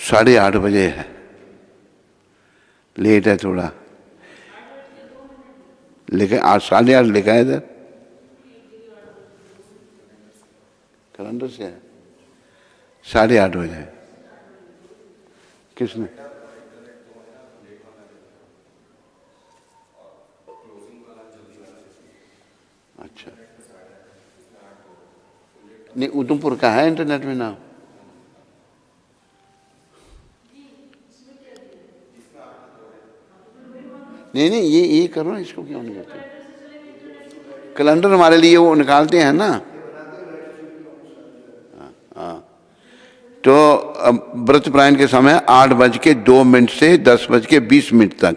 8:30 है, लेट है थोड़ा। लिखा 8:30 लिखा है इधर, कैलेंडर से है 8:30 किसने? अच्छा, नहीं उधमपुर का है इंटरनेट में नाम? नहीं नहीं, ये करो ना, इसको क्यों नहीं करते? कैलेंडर हमारे लिए वो निकालते हैं ना। हाँ, तो व्रत प्रायण के समय 8:02 से 10:20 तक।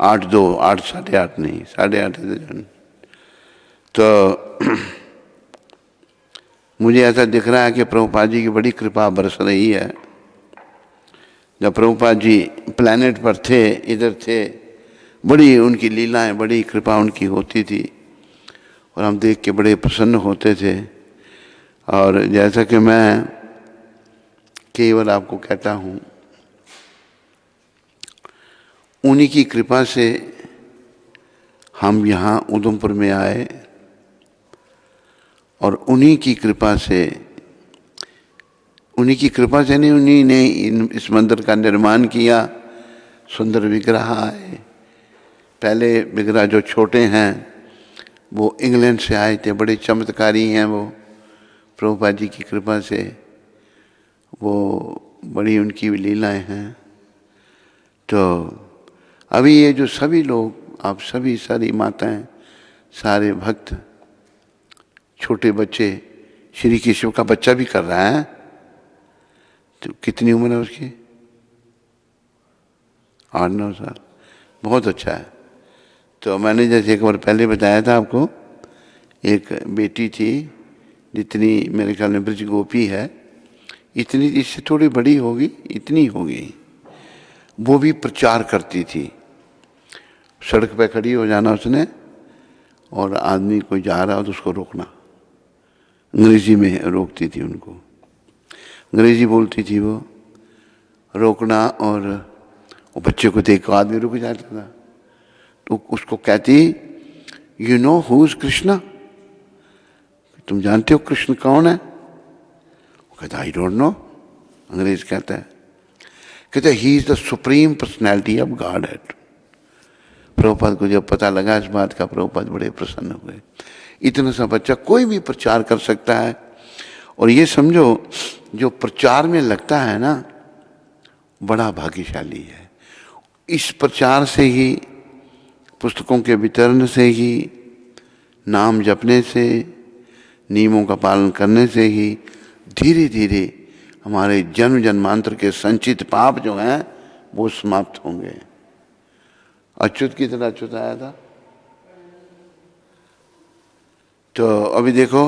8:02, 8:30 नहीं, 8:30। तो मुझे ऐसा दिख रहा है कि प्रभुपाद जी की बड़ी कृपा बरस रही है। जब प्रभुपाद जी प्लैनेट पर थे, इधर थे, बड़ी उनकी लीलाएं, बड़ी कृपा उनकी होती थी और हम देख के बड़े प्रसन्न होते थे। और जैसा कि मैं केवल आपको कहता हूँ, उन्हीं की कृपा से हम यहाँ उधमपुर में आए और उन्हीं की कृपा से नहीं, उन्हीं ने इस मंदिर का निर्माण किया। सुंदर विग्रह आए। पहले विग्रह जो छोटे हैं वो इंग्लैंड से आए थे, बड़े चमत्कारी हैं वो, प्रभुपाद जी की कृपा से। वो बड़ी उनकी लीलाएं हैं। तो अभी ये जो सभी लोग, आप सभी, सारी माताएं, सारे भक्त, छोटे बच्चे, श्री केशव का बच्चा भी कर रहा है। तो कितनी उम्र है उसकी? 8-9 साल, बहुत अच्छा है। तो मैंने जैसे एक बार पहले बताया था आपको, एक बेटी थी जितनी मेरे ख्याल में ब्रज गोपी है, इतनी, इससे थोड़ी बड़ी होगी, इतनी होगी, वो भी प्रचार करती थी। सड़क पे खड़ी हो जाना उसने, और आदमी कोई जा रहा हो तो उसको रोकना, अंग्रेजी में रोकती थी उनको, अंग्रेजी बोलती थी वो, रोकना। और वो बच्चे को देख आदमी रुक जाता था, तो उसको कहती, you know who is Krishna, तुम जानते हो कृष्ण कौन है? वो कहता, आई डोंट नो। अंग्रेज कहता है, कहते he is the supreme personality of God head. Prabhupada को जब पता लगा इस बात का, प्रभुपाद बड़े प्रसन्न हुए। इतना सा बच्चा कोई भी प्रचार कर सकता है। और ये समझो, जो प्रचार में लगता है ना, बड़ा भाग्यशाली है। इस प्रचार से ही, पुस्तकों के वितरण से ही, नाम जपने से, नियमों का पालन करने से ही धीरे धीरे हमारे जन्म जन्मांतर के संचित पाप जो हैं वो समाप्त होंगे। अच्युत की तरह अच्युत आया था। तो अभी देखो,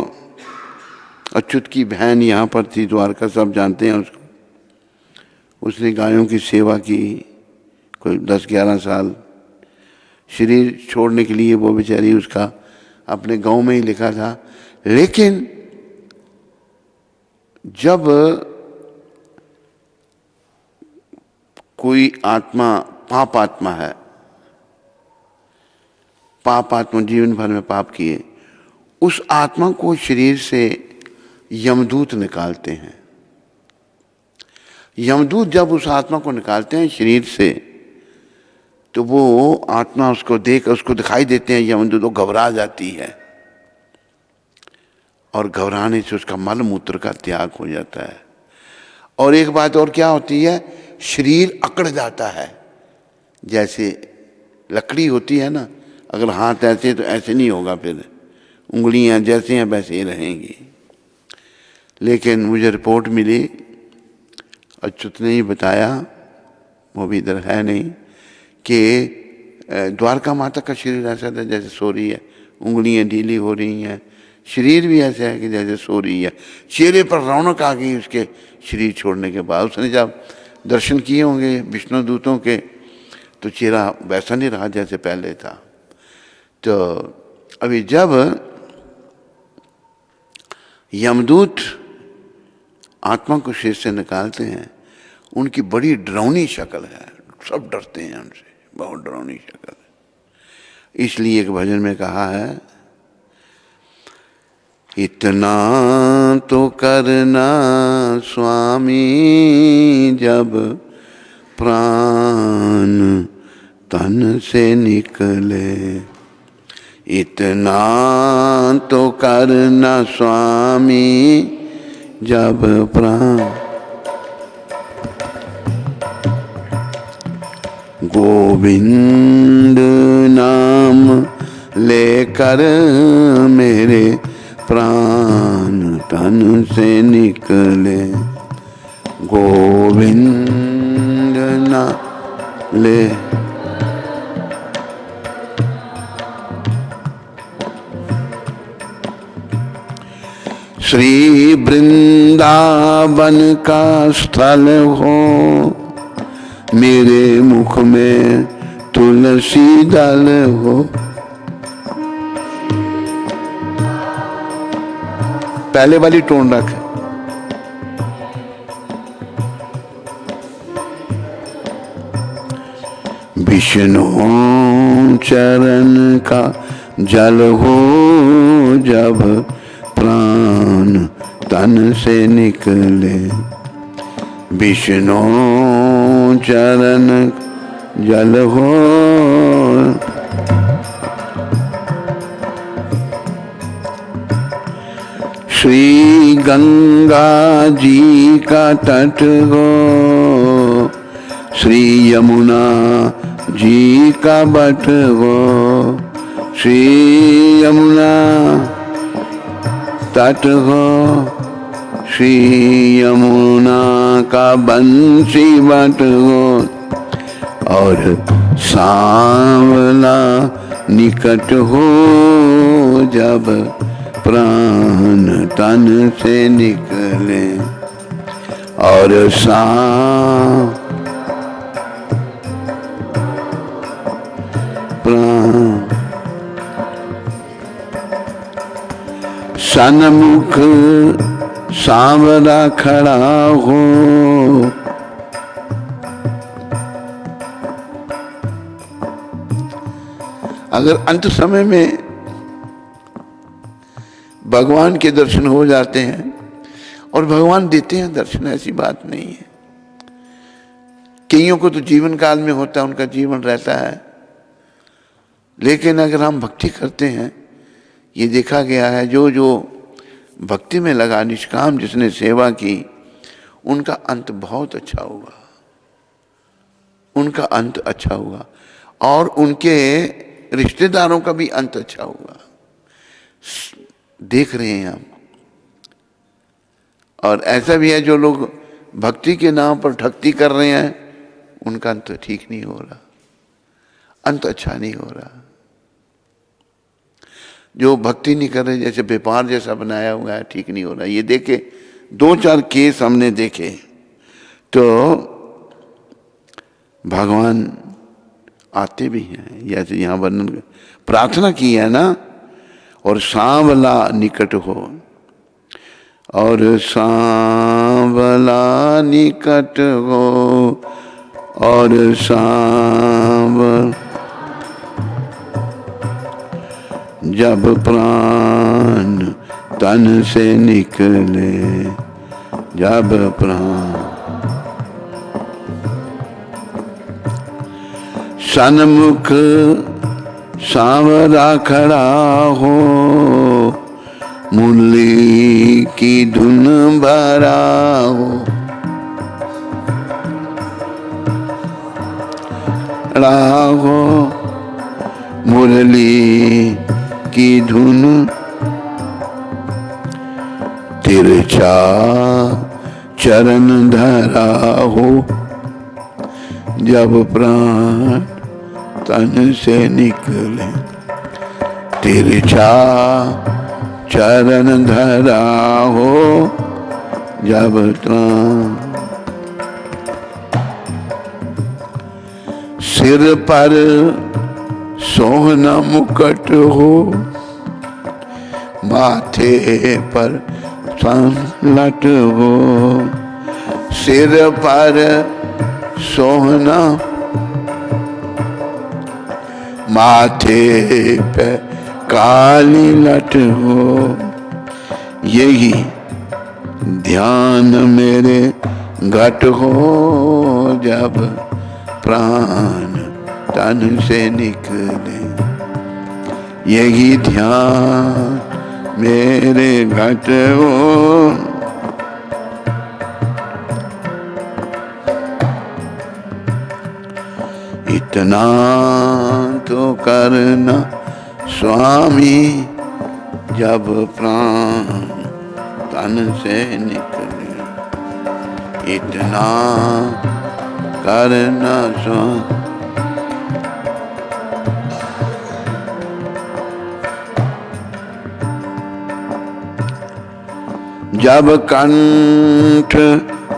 अच्युत की बहन यहाँ पर थी, द्वारका, सब जानते हैं उसको। उसने गायों की सेवा की कोई 10-11 साल। शरीर छोड़ने के लिए वो बेचारी, उसका अपने गांव में ही लिखा था। लेकिन जब कोई आत्मा पाप आत्मा है, पाप आत्मा जीवन भर में पाप किए, उस आत्मा को शरीर से यमदूत निकालते हैं। यमदूत जब उस आत्मा को निकालते हैं शरीर से, तो वो आत्मा उसको देख, उसको दिखाई देते हैं यमदूत, वो घबरा जाती है और घबराने से उसका मल मूत्र का त्याग हो जाता है। और एक बात और क्या होती है, शरीर अकड़ जाता है। जैसे लकड़ी होती है ना, अगर हाथ ऐसे तो ऐसे नहीं होगा, फिर उंगलियां जैसे हैं वैसे ही रहेंगी। लेकिन मुझे रिपोर्ट मिली, अच्युत ने ही बताया, वो भी इधर है नहीं, कि द्वारका माता का शरीर ऐसा था जैसे सो रही है, उंगलियां ढीली हो रही हैं, शरीर भी ऐसा है कि जैसे सो रही है। चेहरे पर रौनक आ गई उसके शरीर छोड़ने के बाद। उसने जब दर्शन किए होंगे विष्णु दूतों के, तो चेहरा वैसा नहीं रहा जैसे पहले था। तो अभी जब यमदूत आत्मा को शरीर से निकालते हैं, उनकी बड़ी डरावनी शक्ल है, सब डरते हैं उनसे, बहुत डरावनी शक्ल है। इसलिए एक भजन में कहा है, इतना तो करना स्वामी जब प्राण तन से निकले, इतना तो करना स्वामी जब प्राण। गोविंद नाम लेकर मेरे प्राण तन से निकले, गोविंद नाम ले। श्री वृंदावन का स्थल हो, मेरे मुख में तुलसी दल हो। पहले वाली टोन रख। विष्णु चरण का जल हो जब प्राण तन से निकले, विष्णु चरण जल हो। श्री गंगा जी का तट हो, श्री यमुना जी का बट हो, श्री यमुना तट हो, श्री यमुना का बंसी बट हो। और सांवला निकट हो जब प्राण तन से निकले, और सन्मुख सांवरा खड़ा हो। अगर अंत समय में भगवान के दर्शन हो जाते हैं, और भगवान देते हैं दर्शन, ऐसी बात नहीं है। कईयों को तो जीवन काल में होता है, उनका जीवन रहता है, लेकिन अगर हम भक्ति करते हैं, ये देखा गया है जो जो भक्ति में लगा, निष्काम जिसने सेवा की, उनका अंत बहुत अच्छा होगा, उनका अंत अच्छा होगा, और उनके रिश्तेदारों का भी अंत अच्छा होगा। देख रहे हैं हम। और ऐसा भी है जो लोग भक्ति के नाम पर ठगती कर रहे हैं, उनका अंत ठीक नहीं हो रहा, अंत अच्छा नहीं हो रहा। जो भक्ति नहीं कर रहे, जैसे व्यापार जैसा बनाया हुआ है, ठीक नहीं हो रहा। ये देखे 2-4 केस हमने देखे, तो भगवान आते भी हैं, जैसे यहाँ वर्णन प्रार्थना की है ना, और सांवला निकट हो, और सांवला निकट हो, और सांवला जब प्राण तन से निकले, जब प्राण। सन्मुख सांवरा खड़ा हो, मुरली की धुन भरा हो, रहा हो मुरली की धुन। तिरछा चरण धरा हो, जब प्राण तन से निकले, तिरछा चरण धरा हो, जब प्राण। सिर पर सोहना मुकुट हो, माथे पर संलट हो, सिर पर सोहना, माथे पे काली लट हो, यही ध्यान मेरे घट हो जब प्राण तन से निकले। यही ध्यान मेरे घट हो, इतना तो करना स्वामी जब प्राण तन से निकले। इतना करना स्वामी, जब कंठ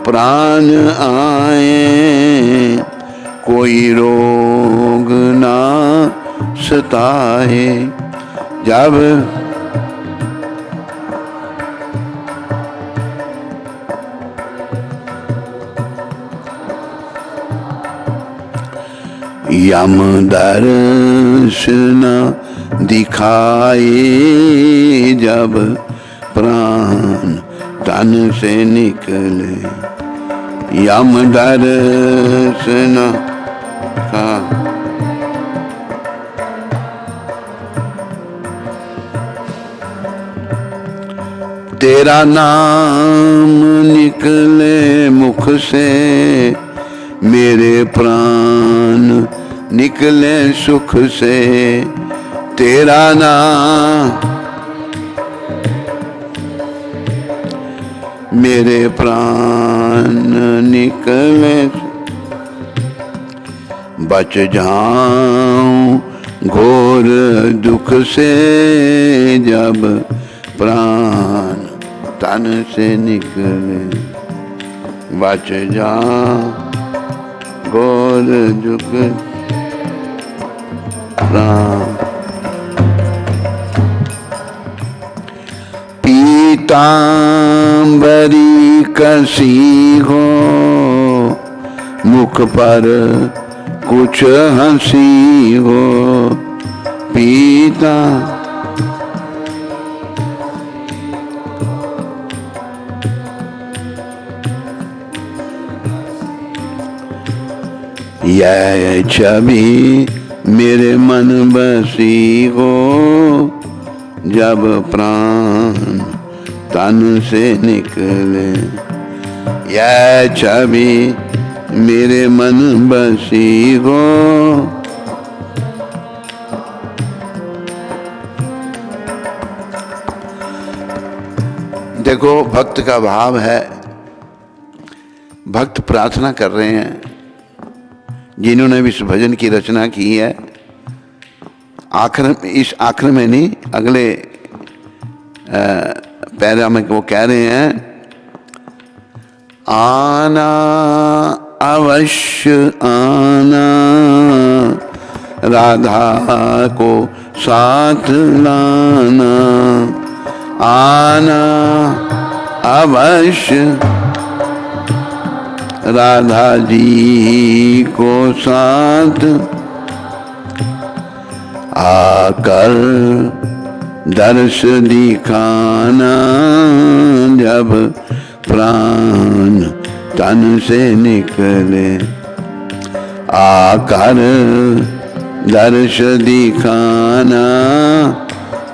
प्राण आए, कोई रोग ना सताए। जब यम दर्श न दिखाए, जब प्राण तन से निकले। यम दर्श न तेरा नाम निकले मुख से, मेरे प्राण निकले सुख से। तेरा नाम मेरे प्राण निकले, बच जाऊं घोर दुख से, जब प्राण तन से निकले। बच जाऊं घोर दुख प्राण। पीतांबरी कसी हो, मुख पर कुछ हंसी हो। पीता यह छवि मेरे मन बसी हो, जब प्राण तन से निकले। यह छवि मेरे मन बसी हो, देखो भक्त का भाव है। भक्त प्रार्थना कर रहे हैं, जिन्होंने भी इस भजन की रचना की है। इस आखिर में नहीं, अगले पैरा में वो कह रहे हैं, आना अवश्य आना, राधा को साथ लाना। आना अवश्य राधा जी को साथ, आकर दर्श दिखाना, जब प्राण तन से निकले। आकर दर्श दिखाना,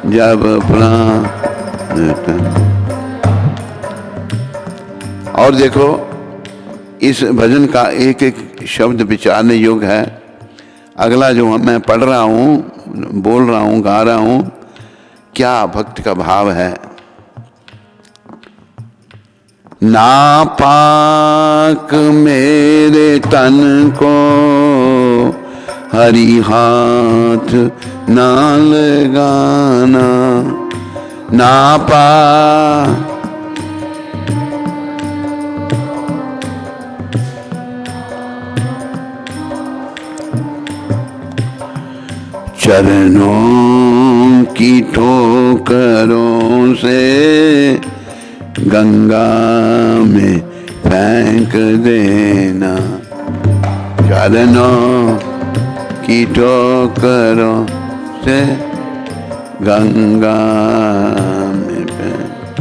जब प्राण। और देखो इस भजन का एक एक शब्द विचारने योग्य है। अगला जो मैं पढ़ रहा हूँ, बोल रहा हूँ, गा रहा हूँ, क्या भक्त का भाव है। नापाक मेरे तन को हरि हाथ ना लगाना। नापा चरणों की ठोकरों से गंगा में फेंक देना, चरणों की ठोकरों से गंगा में फेंक।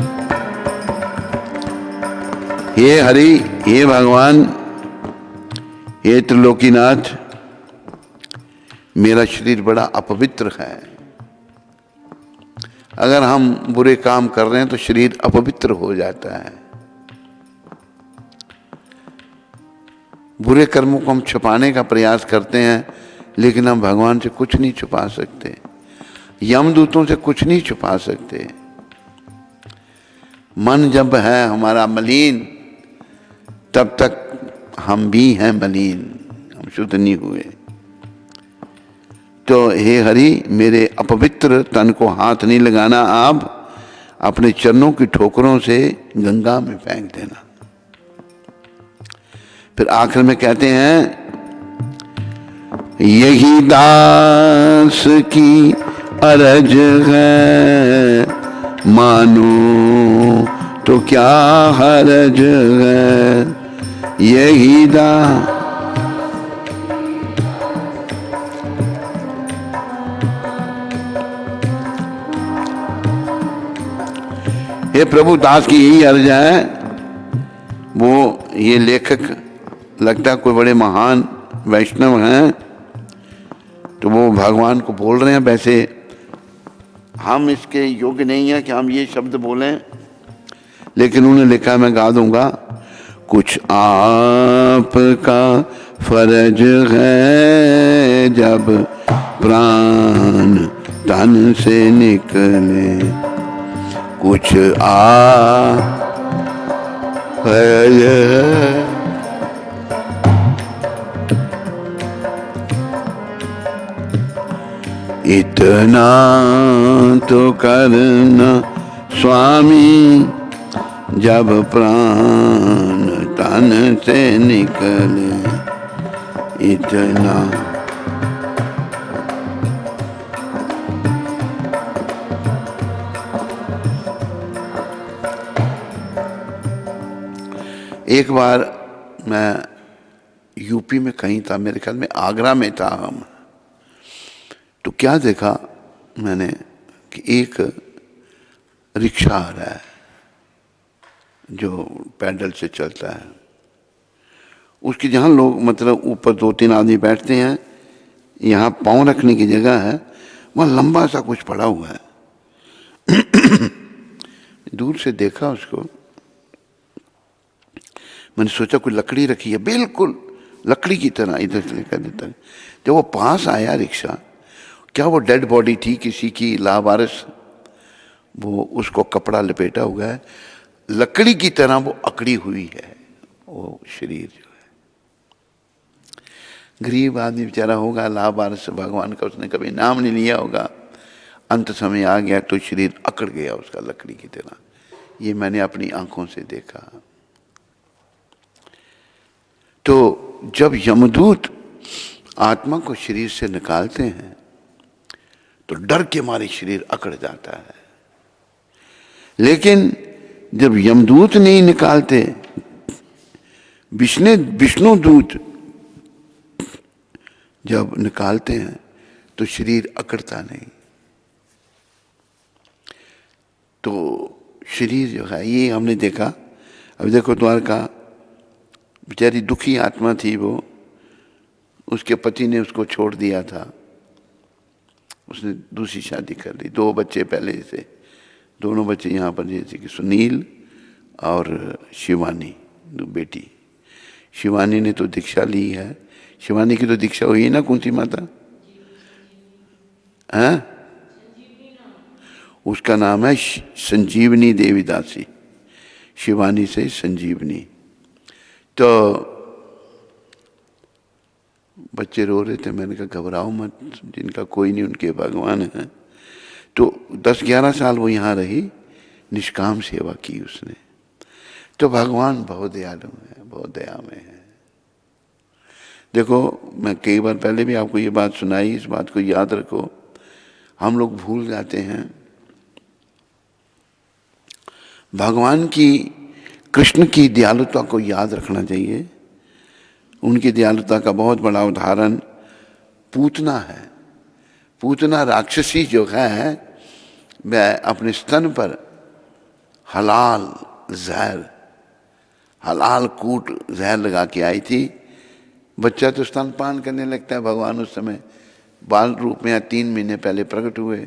हे हरि, हे भगवान, हे त्रिलोकीनाथ, मेरा शरीर बड़ा अपवित्र है। अगर हम बुरे काम कर रहे हैं तो शरीर अपवित्र हो जाता है। बुरे कर्मों को हम छुपाने का प्रयास करते हैं, लेकिन हम भगवान से कुछ नहीं छुपा सकते, यमदूतों से कुछ नहीं छुपा सकते। मन जब है हमारा मलिन, तब तक हम भी हैं मलिन, हम शुद्ध नहीं हुए। तो हे हरि, मेरे अपवित्र तन को हाथ नहीं लगाना, आप अपने चरणों की ठोकरों से गंगा में फेंक देना। फिर आखिर में कहते हैं, यही दास की अरज है, मानो तो क्या हरज है। यही दास, हे प्रभु, दास की यही अर्ज है। वो ये लेखक लगता है कोई बड़े महान वैष्णव हैं, तो वो भगवान को बोल रहे हैं। वैसे हम इसके योग्य नहीं है कि हम ये शब्द बोलें, लेकिन उन्होंने लिखा, मैं गा दूंगा। कुछ आपका फर्ज है, जब प्राण तन से निकले, कुछ फर्ज है। इतना तो करना स्वामी, जब प्राण तन से निकले। इतना एक बार मैं यूपी में कहीं था, मेरे ख्याल में आगरा में था हम, तो क्या देखा मैंने कि एक रिक्शा आ रहा है जो पैडल से चलता है। उसकी जहाँ लोग मतलब ऊपर 2-3 आदमी बैठते हैं, यहाँ पाँव रखने की जगह है, वहाँ लंबा सा कुछ पड़ा हुआ है। दूर से देखा उसको, मैंने सोचा कोई लकड़ी रखी है, बिल्कुल लकड़ी की तरह इधर से लेकर देता है। जब वो पास आया रिक्शा, क्या वो डेड बॉडी थी किसी की लावारिस, वो उसको कपड़ा लपेटा हुआ है, लकड़ी की तरह वो अकड़ी हुई है वो शरीर जो है। गरीब आदमी बेचारा होगा, लावारिस, भगवान का उसने कभी नाम नहीं लिया होगा, अंत समय आ गया तो शरीर अकड़ गया उसका लकड़ी की तरह। ये मैंने अपनी आंखों से देखा। तो जब यमदूत आत्मा को शरीर से निकालते हैं तो डर के मारे शरीर अकड़ जाता है, लेकिन जब यमदूत नहीं निकालते, विष्णु दूत जब निकालते हैं तो शरीर अकड़ता नहीं। तो शरीर जो है ये हमने देखा। अभी देखो द्वारका, बेचारी दुखी आत्मा थी वो, उसके पति ने उसको छोड़ दिया था, उसने दूसरी शादी कर ली, 2 बच्चे पहले से, दोनों बच्चे यहाँ पर जैसे कि सुनील और शिवानी, 2 बेटी। शिवानी ने तो दीक्षा ली है, शिवानी की तो दीक्षा हुई है ना, कौन सी माता है? उसका नाम है संजीवनी देवी दासी, शिवानी से संजीवनी। तो बच्चे रो रहे थे, मैंने कहा घबराओ मत, जिनका कोई नहीं उनके भगवान है। तो 10-11 साल वो यहाँ रही, निष्काम सेवा की उसने। तो भगवान बहुत दयालु है, बहुत दया में है। देखो मैं कई बार पहले भी आपको ये बात सुनाई, इस बात को याद रखो। हम लोग भूल जाते हैं भगवान की कृष्ण की दयालुता को याद रखना चाहिए। उनकी दयालुता का बहुत बड़ा उदाहरण पूतना है। पूतना राक्षसी जो है वह अपने स्तन पर हलाल जहर, हलाल कूट जहर लगा के आई थी। बच्चा तो स्तनपान करने लगता है। भगवान उस समय बाल रूप में 3 महीने पहले प्रकट हुए,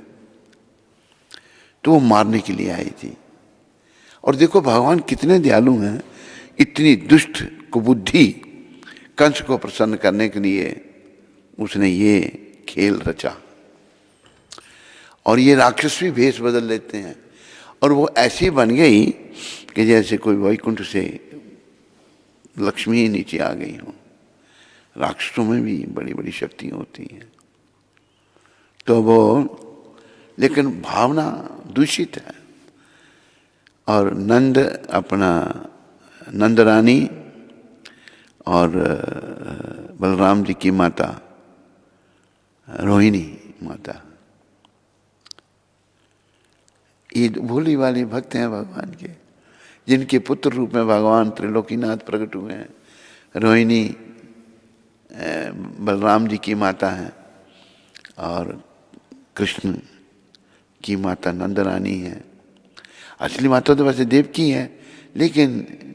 तो वो मारने के लिए आई थी। और देखो भगवान कितने दयालु हैं, इतनी दुष्ट कुबुद्धि कंस को प्रसन्न करने के लिए उसने ये खेल रचा। और ये राक्षस भी भेष बदल लेते हैं, और वो ऐसी बन गई कि जैसे कोई वैकुंठ से लक्ष्मी नीचे आ गई हो। राक्षसों में भी बड़ी बड़ी शक्तियाँ होती हैं। तो वो, लेकिन भावना दूषित है। और नंद अपना नंद रानी और बलराम जी की माता रोहिणी माता, ये भोली वाली भक्त हैं भगवान के, जिनके पुत्र रूप में भगवान त्रिलोकीनाथ प्रकट हुए हैं। रोहिणी बलराम जी की माता है और कृष्ण की माता नंद रानी है। असली माता तो वैसे देवकी है, लेकिन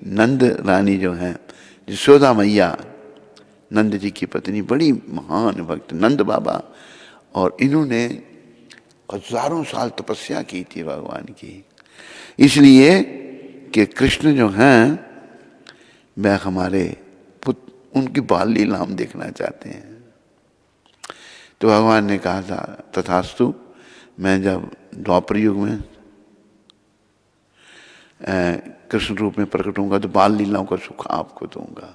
नंद रानी जो है, यशोदा मैया नंद जी की पत्नी, बड़ी महान भक्त नंद बाबा। और इन्होंने हजारों साल तपस्या की थी भगवान की, इसलिए कि कृष्ण जो हैं वह हमारे पुत्र, उनकी बाल लीला हम देखना चाहते हैं। तो भगवान ने कहा था तथास्तु, मैं जब द्वापर युग में कृष्ण रूप में प्रकट होऊंगा तो बाल लीलाओं का सुख आपको दूंगा।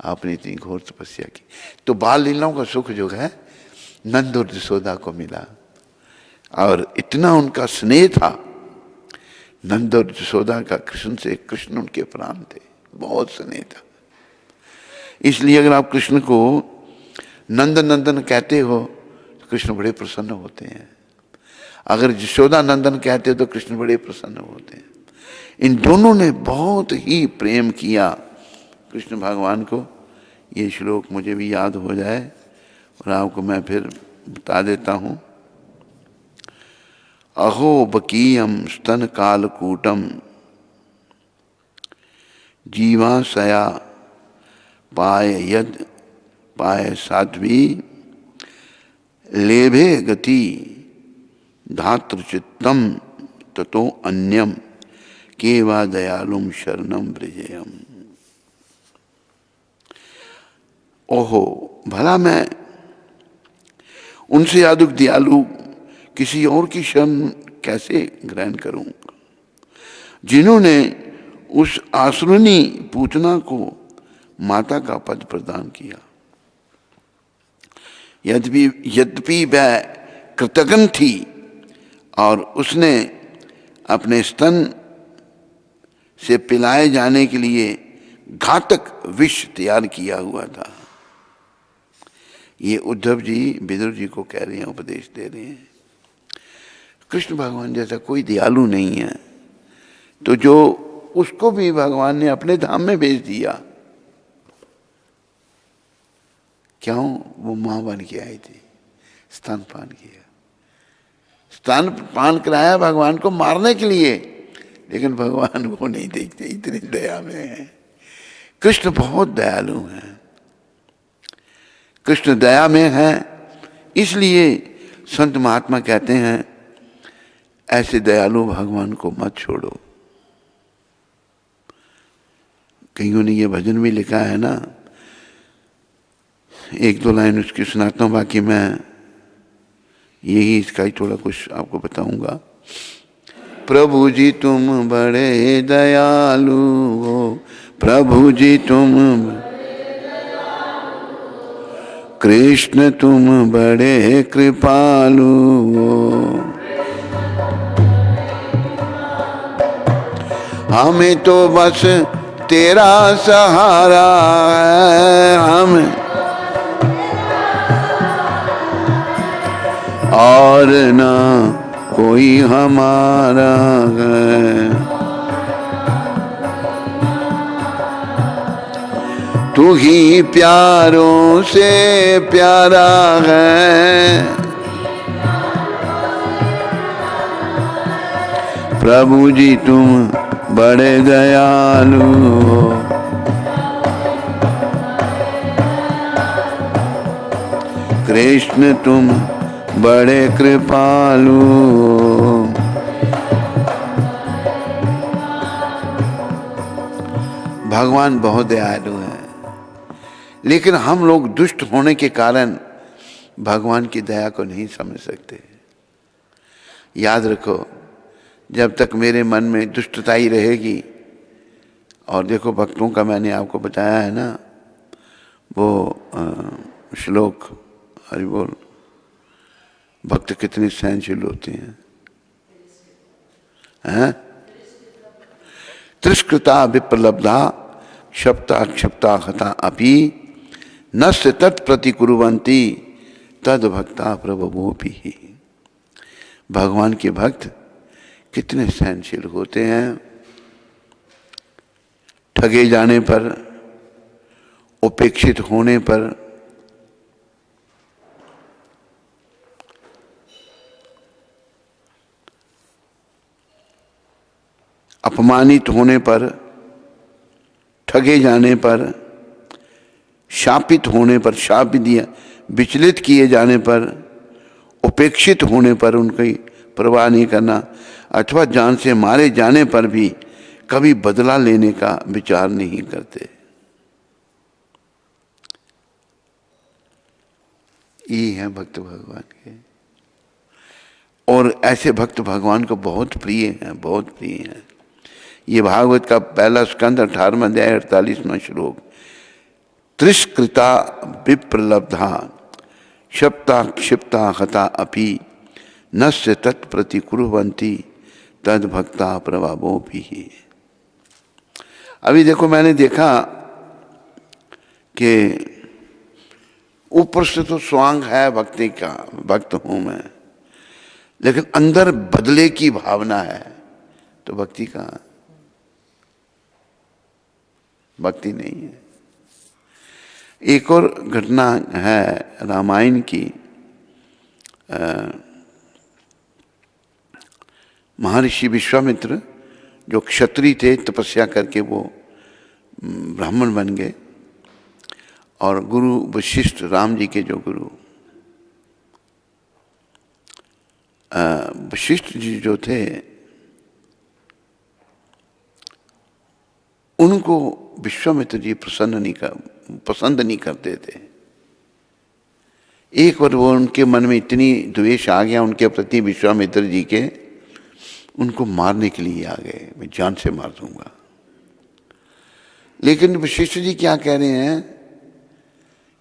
आपने इतनी घोर तपस्या की, तो बाल लीलाओं का सुख जो है नंद और यशोदा को मिला। और इतना उनका स्नेह था नंद और यशोदा का कृष्ण से, कृष्ण उनके प्राण थे, बहुत स्नेह था। इसलिए अगर आप कृष्ण को नंद नंदन कहते हो तो कृष्ण बड़े प्रसन्न होते हैं। अगर यशोदा नंदन कहते हो तो कृष्ण बड़े प्रसन्न होते हैं। इन दोनों ने बहुत ही प्रेम किया कृष्ण भगवान को। ये श्लोक मुझे भी याद हो जाए और आपको मैं फिर बता देता हूँ। अहो बकीयम स्तन कालकूटम जीवाशया पाय यद पाय साध्वी लेभे गति धातृचित्तम ततो अन्यम केवा दयालुम शरणम ब्रजेयम। ओहो, भला मैं उनसे अधिक दयालु किसी और की शरण कैसे ग्रहण करूं, जिन्होंने उस आसुरनी पूतना को माता का पद प्रदान किया। यद्यपि वह कृतघ्न थी और उसने अपने स्तन से पिलाए जाने के लिए घातक विष तैयार किया हुआ था। ये उद्धव जी विदुर जी को कह रहे हैं, उपदेश दे रहे हैं। कृष्ण भगवान जैसा कोई दयालु नहीं है, तो जो उसको भी भगवान ने अपने धाम में भेज दिया। क्यों? वो मां बन के आई थी, स्तनपान किया, स्तनपान कराया भगवान को मारने के लिए, लेकिन भगवान वो नहीं देखते, इतनी दया में है। कृष्ण बहुत दयालु हैं, कृष्ण दया में है। इसलिए संत महात्मा कहते हैं ऐसे दयालु भगवान को मत छोड़ो। कईयों ने ये भजन भी लिखा है ना, 1-2 लाइन उसकी सुनाता हूँ, बाकी मैं यही इसका ही थोड़ा कुछ आपको बताऊंगा। प्रभु जी तुम बड़े दयालु हो, प्रभु जी तुम, कृष्ण तुम बड़े कृपालु हो। हमें तो बस तेरा सहारा है, हमें और ना कोई हमारा है। तू ही प्यारों से प्यारा है, प्रभु जी तुम बड़े दयालु हो, कृष्ण तुम बड़े कृपालु हो। भगवान बहुत दयालु हैं, लेकिन हम लोग दुष्ट होने के कारण भगवान की दया को नहीं समझ सकते। याद रखो, जब तक मेरे मन में दुष्टता ही रहेगी, और देखो भक्तों का मैंने आपको बताया है ना वो श्लोक, हरि बोल, भक्त कितने सहनशील होते हैं, हैं? तिरस्कृता विप्रलब्धा क्षप्ता क्षप्ता हता अपि नस्य तत्प्रति कुर्वन्ति तद भक्ता प्रभवोपि। भगवान के भक्त कितने सहनशील होते हैं। ठगे जाने पर, उपेक्षित होने पर, अपमानित होने पर, ठगे जाने पर, शापित होने पर, शाप दिया, विचलित किए जाने पर, उपेक्षित होने पर उनकी परवाह नहीं करना, अथवा जान से मारे जाने पर भी कभी बदला लेने का विचार नहीं करते। ये हैं भक्त भगवान के, और ऐसे भक्त भगवान को बहुत प्रिय हैं, बहुत प्रिय हैं। ये भागवत का पहला स्कंद 18वां अध्याय 48वां श्लोक, तिरस्कृता विप्रलब्धा क्षप्ता क्षिप्ता हता अपि नस्य तत्प्रति कुर्वन्ति तद भक्ता प्रभावोपि। अभी देखो, मैंने देखा कि ऊपर से तो स्वांग है भक्ति का, भक्त हूं मैं, लेकिन अंदर बदले की भावना है तो भक्ति कहाँ? भक्ति नहीं है। एक और घटना है रामायण की। महर्षि विश्वामित्र जो क्षत्रिय थे, तपस्या करके वो ब्राह्मण बन गए, और गुरु वशिष्ठ, राम जी के जो गुरु वशिष्ठ जी जो थे, उनको विश्वामित्र जी पसंद नहीं करते थे। एक बार वो उनके मन में इतनी द्वेष आ गया उनके प्रति विश्वामित्र जी के, उनको मारने के लिए आ गए, मैं जान से मार दूंगा। लेकिन वशिष्ठ जी क्या कह रहे हैं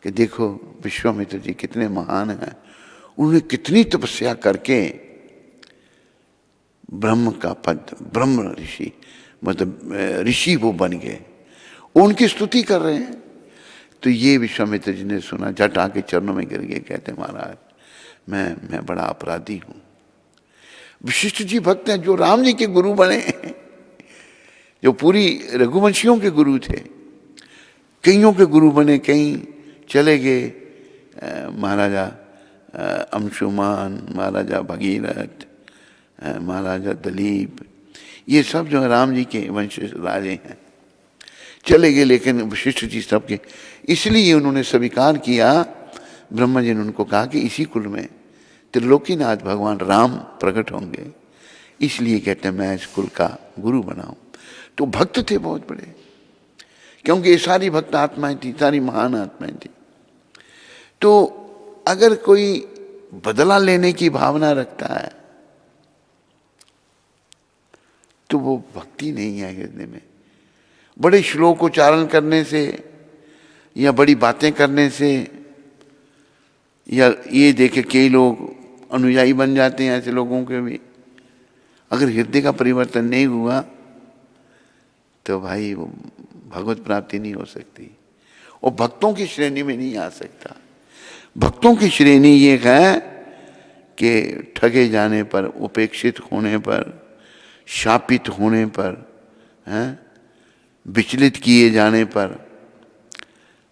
कि देखो विश्वामित्र जी कितने महान हैं, उन्होंने कितनी तपस्या करके ब्रह्म का पद, ब्रह्म ऋषि, मतलब ऋषि वो बन गए, उनकी स्तुति कर रहे हैं। तो ये विश्वामित्र जी ने सुना, झट आके चरणों में गिर गए, कहते महाराज मैं बड़ा अपराधी हूं। वशिष्ठ जी भक्त हैं जो राम जी के गुरु बने, जो पूरी रघुवंशियों के गुरु थे, कईयों के गुरु बने, कई चले गए, महाराजा अंशुमान, महाराजा भगीरथ, महाराजा दलीप, ये सब जो राम जी के वंश राजे हैं, चले गए। लेकिन वशिष्ठ जी सबके, इसलिए उन्होंने स्वीकार किया, ब्रह्मा जी ने उनको कहा कि इसी कुल में त्रिलोकीनाथ भगवान राम प्रकट होंगे, इसलिए कहते हैं मैं इस कुल का गुरु बनाऊं। तो भक्त थे बहुत बड़े, क्योंकि ये सारी भक्त आत्माएं थी, सारी महान आत्माएं थी। तो अगर कोई बदला लेने की भावना रखता है तो वो भक्ति नहीं है हृदय में। बड़े श्लोक उच्चारण करने से या बड़ी बातें करने से, या ये देखे कई लोग अनुयायी बन जाते हैं, ऐसे लोगों के भी अगर हृदय का परिवर्तन नहीं हुआ तो भाई वो भगवत प्राप्ति नहीं हो सकती, और भक्तों की श्रेणी में नहीं आ सकता। भक्तों की श्रेणी ये है कि ठगे जाने पर, उपेक्षित होने पर, शापित होने पर, हैं, विचलित किए जाने पर,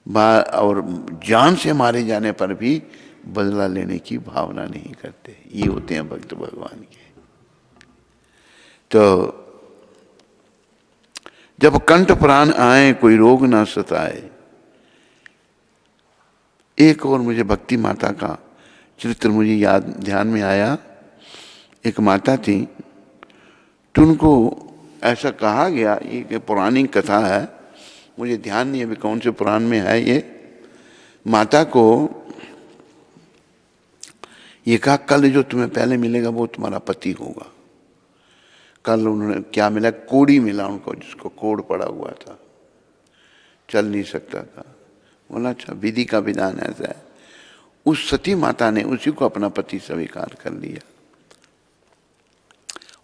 और जान से मारे जाने पर भी बदला लेने की भावना नहीं करते। ये होते हैं भक्त भगवान के। तो जब कंठ प्राण आए कोई रोग ना सताए। एक और मुझे भक्ति माता का चरित्र मुझे याद ध्यान में आया। एक माता थी, तो उनको ऐसा कहा गया, ये पुरानी कथा है, मुझे ध्यान नहीं अभी कौन से पुराण में है ये। माता को ये कहा कल जो तुम्हें पहले मिलेगा वो तुम्हारा पति होगा। कल उन्होंने क्या मिला, कोड़ी मिला उनको, जिसको कोड़ पड़ा हुआ था, चल नहीं सकता था। बोला अच्छा विधि का विधान ऐसा है। उस सती माता ने उसी को अपना पति स्वीकार कर लिया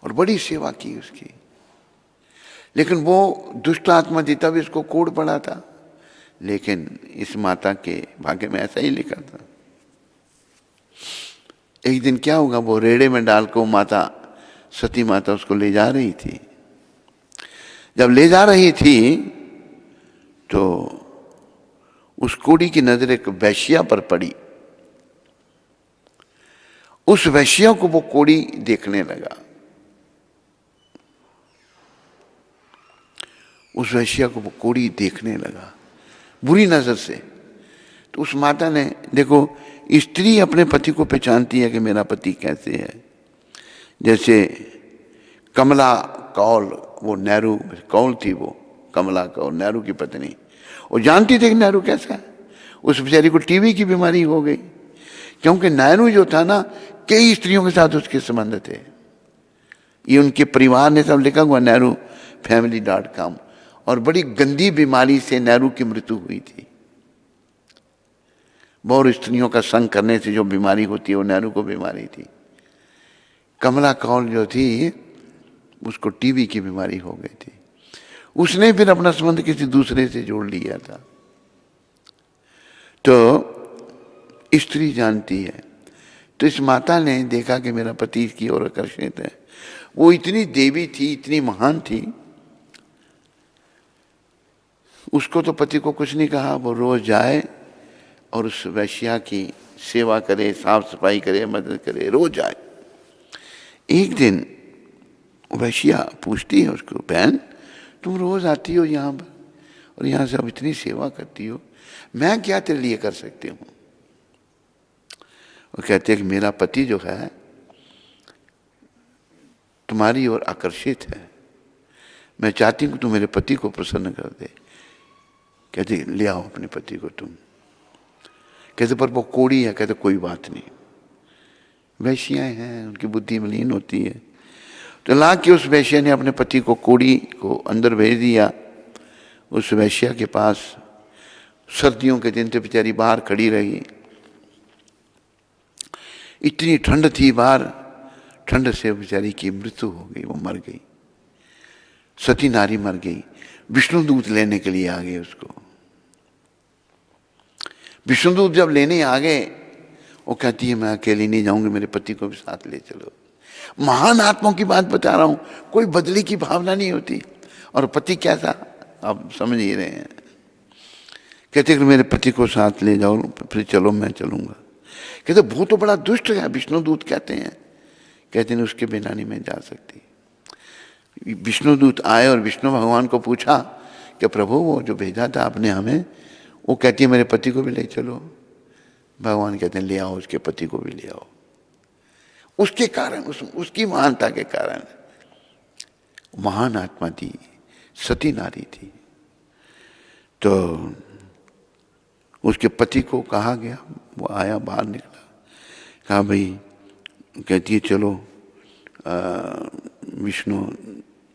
और बड़ी सेवा की उसकी। लेकिन वो दुष्ट आत्मा थी, तब इसको कोड़ पड़ा था। लेकिन इस माता के भाग्य में ऐसा ही लिखा था। एक दिन क्या होगा, वो रेड़े में डाल को माता सती माता उसको ले जा रही थी। जब ले जा रही थी तो उस कोड़ी की नजर एक वैश्या पर पड़ी। उस वैश्या को वो कोड़ी देखने लगा। उस वैश्या को वो कोड़ी देखने लगा बुरी नजर से। तो उस माता ने, देखो स्त्री अपने पति को पहचानती है कि मेरा पति कैसे है। जैसे कमला कौल, वो नेहरू कौल थी, वो कमला कौल नेहरू की पत्नी, वो जानती थी कि नेहरू कैसा है। उस बेचारी को टीबी की बीमारी हो गई, क्योंकि नेहरू जो था ना, कई स्त्रियों के साथ उसके संबंध थे। ये उनके परिवार ने सब लिखा हुआ nehrufamily.com। और बड़ी गंदी बीमारी से नेहरू की मृत्यु हुई थी। बहुत स्त्रियों का संग करने से जो बीमारी होती है वो नेहरू को बीमारी थी। कमला कौल जो थी उसको टीबी की बीमारी हो गई थी। उसने फिर अपना संबंध किसी दूसरे से जोड़ लिया था। तो स्त्री जानती है। तो इस माता ने देखा कि मेरा पति इसकी ओर आकर्षित है। वो इतनी देवी थी, इतनी महान थी, उसको तो पति को कुछ नहीं कहा। वो रोज जाए और उस वैश्या की सेवा करे, साफ सफाई करे, मदद करे, रोज जाए। एक दिन वैश्या पूछती है उसको, बहन तुम रोज आती हो यहाँ पर और यहाँ से अब इतनी सेवा करती हो, मैं क्या तेरे लिए कर सकती हूँ? वो कहते हैं कि मेरा पति जो है तुम्हारी ओर आकर्षित है, मैं चाहती हूँ कि तू मेरे पति को प्रसन्न कर दे। कहते ले आओ अपने पति को तुम। कहते पर वो कोड़ी है। कहते कोई बात नहीं, वैश्याएं हैं, उनकी बुद्धि मलिन होती है। तो ला के उस वैश्या ने अपने पति को कोड़ी को अंदर भेज दिया। उस वैश्या के पास सर्दियों के दिन तो बेचारी बाहर खड़ी रही। इतनी ठंड थी बाहर, ठंड से बेचारी की मृत्यु हो गई, वो मर गई। सती नारी मर गई। विष्णुदूत लेने के लिए आ गए उसको। विष्णुदूत जब लेने आ गए, वो कहती है मैं अकेली नहीं जाऊंगी, मेरे पति को भी साथ ले चलो। महान आत्माओं की बात बता रहा हूं, कोई बदले की भावना नहीं होती। और पति कैसा, आप समझ ही रहे हैं। कहते कि मेरे पति को साथ ले जाओ, फिर चलो मैं चलूंगा। कहते वो तो बड़ा दुष्ट है, विष्णुदूत कहते हैं। कहते हैं उसके बिना नहीं मैं जा सकती। विष्णुदूत आए और विष्णु भगवान को पूछा कि प्रभु वो जो भेजा था आपने हमें, वो कहती है मेरे पति को भी ले चलो। भगवान कहते हैं ले आओ, उसके पति को भी ले आओ। उसके कारण, उसकी महानता के कारण, महान आत्मा थी, सती नारी थी। तो उसके पति को कहा गया, वो आया, बाहर निकला, कहा भाई, कहती है चलो विष्णु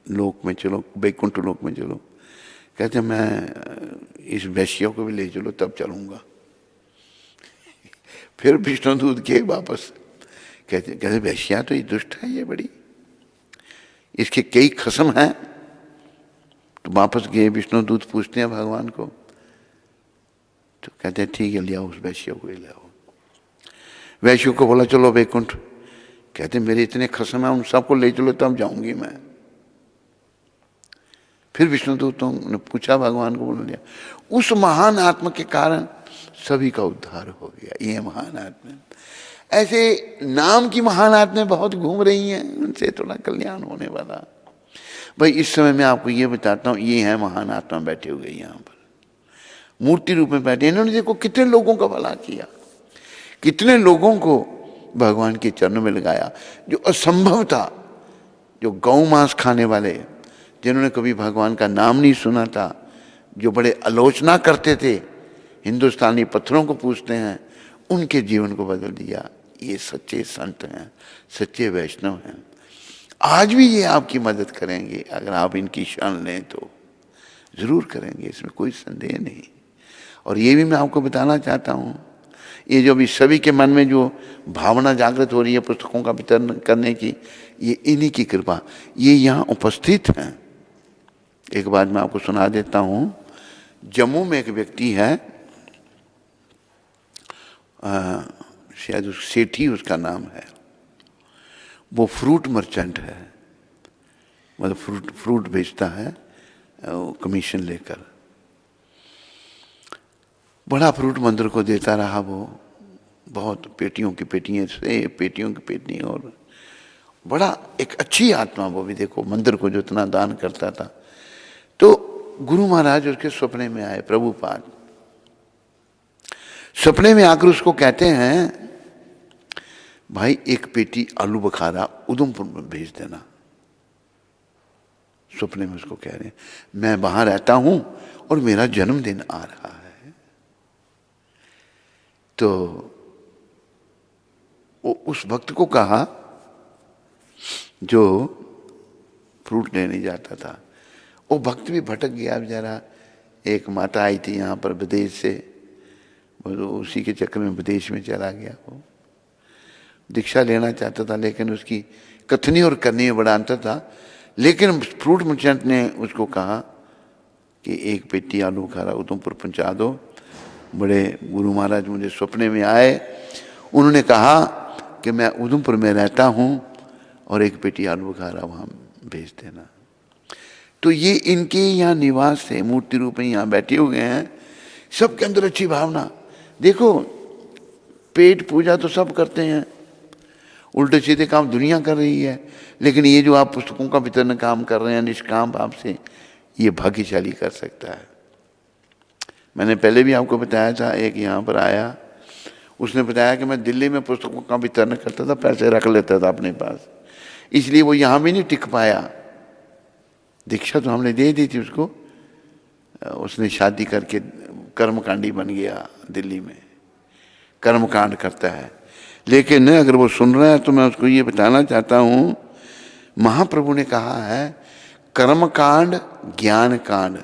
लोक में चलो, वैकुंठ लोक में चलो। कहते मैं इस वैश्या को भी ले चलो तब चलूंगा। फिर विष्णुदूत गए वापस। कहते वैश्या तो ये दुष्ट है, ये बड़ी, इसके कई खसम हैं। तो वापस गए, विष्णुदूत पूछते हैं भगवान को। तो कहते हैं ठीक है ले आओ, उस वैश्या को ले आओ। वैश्या को बोला चलो वैकुंठ। कहते मेरे इतने खसम है, उन सबको ले चलो तब जाऊंगी मैं। फिर विष्णुदूतों ने पूछा, भगवान को बोल दिया। उस महान आत्मा के कारण सभी का उद्धार हो गया। ये महान आत्मा, ऐसे नाम की महान आत्माएं बहुत घूम रही हैं, उनसे थोड़ा कल्याण होने वाला। भाई इस समय मैं आपको ये बताता हूँ, ये है महान आत्मा बैठे हुए यहाँ पर, मूर्ति रूप में बैठे। इन्होंने देखो कितने लोगों का भला किया, कितने लोगों को भगवान के चरणों में लगाया। जो असंभव था, जो गौ मांस खाने वाले, जिन्होंने कभी भगवान का नाम नहीं सुना था, जो बड़े आलोचना करते थे, हिंदुस्तानी पत्थरों को पूछते हैं, उनके जीवन को बदल दिया। ये सच्चे संत हैं, सच्चे वैष्णव हैं। आज भी ये आपकी मदद करेंगे, अगर आप इनकी शरण लें तो जरूर करेंगे, इसमें कोई संदेह नहीं। और ये भी मैं आपको बताना चाहता हूँ, ये जो भी सभी के मन में जो भावना जागृत हो रही है पुस्तकों का वितरण करने की, ये इन्हीं की कृपा, ये यहाँ उपस्थित हैं। एक बात मैं आपको सुना देता हूँ। जम्मू में एक व्यक्ति है, शायद सेठी उसका नाम है, वो फ्रूट मर्चेंट है, मतलब फ्रूट बेचता है कमीशन लेकर। बड़ा फ्रूट मंदिर को देता रहा वो, बहुत पेटियों की पेटियाँ से, पेटियों की पेटी, और बड़ा एक अच्छी आत्मा वो भी। देखो मंदिर को जितना दान करता था। तो गुरु महाराज उसके सपने में आए, प्रभुपाद सपने में आकर उसको कहते हैं, भाई एक पेटी आलू बुखारा उधमपुर में भेज देना। सपने में उसको कह रहे हैं, मैं वहां रहता हूं और मेरा जन्मदिन आ रहा है। तो वो उस भक्त को कहा, जो फ्रूट लेने जाता था। वो भक्त भी भटक गया बेचारा। एक माता आई थी यहाँ पर विदेश से, वो उसी के चक्कर में विदेश में चला गया। वो दीक्षा लेना चाहता था, लेकिन उसकी कथनी और करनी में बड़ा अंतर था। लेकिन फ्रूट मर्चेंट ने उसको कहा कि एक पेटी आलू बुखारा उधमपुर पहुंचा दो। बड़े गुरु महाराज मुझे सपने में आए, उन्होंने कहा कि मैं उधमपुर में रहता हूँ और एक पेटी आलू बुखारा वहाँ भेज देना। तो ये इनके यहाँ निवास है, मूर्ति रूप में यहाँ बैठे हुए हैं। सबके अंदर अच्छी भावना। देखो पेट पूजा तो सब करते हैं, उल्टे सीधे काम दुनिया कर रही है, लेकिन ये जो आप पुस्तकों का वितरण काम कर रहे हैं निष्काम भाव से, ये भाग्यशाली कर सकता है। मैंने पहले भी आपको बताया था, एक यहाँ पर आया, उसने बताया कि मैं दिल्ली में पुस्तकों का वितरण करता था, पैसे रख लेता था अपने पास, इसलिए वो यहाँ भी नहीं टिक पाया। दीक्षा तो हमने दे दी थी उसको, उसने शादी करके कर्मकांडी बन गया, दिल्ली में कर्मकांड करता है। लेकिन अगर वो सुन रहा है तो मैं उसको ये बताना चाहता हूँ, महाप्रभु ने कहा है, कर्मकांड ज्ञान कांड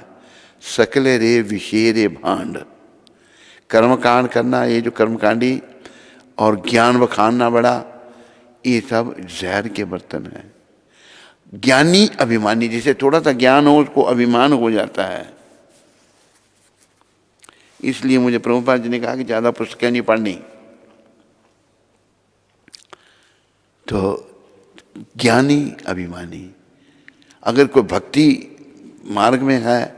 सकले रे विशेरे भांड। कर्मकांड करना, ये जो कर्मकांडी और ज्ञान बखानना बड़ा, ये सब जहर के बर्तन है। ज्ञानी अभिमानी, जिसे थोड़ा सा ज्ञान हो उसको अभिमान हो जाता है। इसलिए मुझे प्रभुपाद जी ने कहा कि ज्यादा पुस्तकें नहीं पढ़नी। तो ज्ञानी अभिमानी, अगर कोई भक्ति मार्ग में है,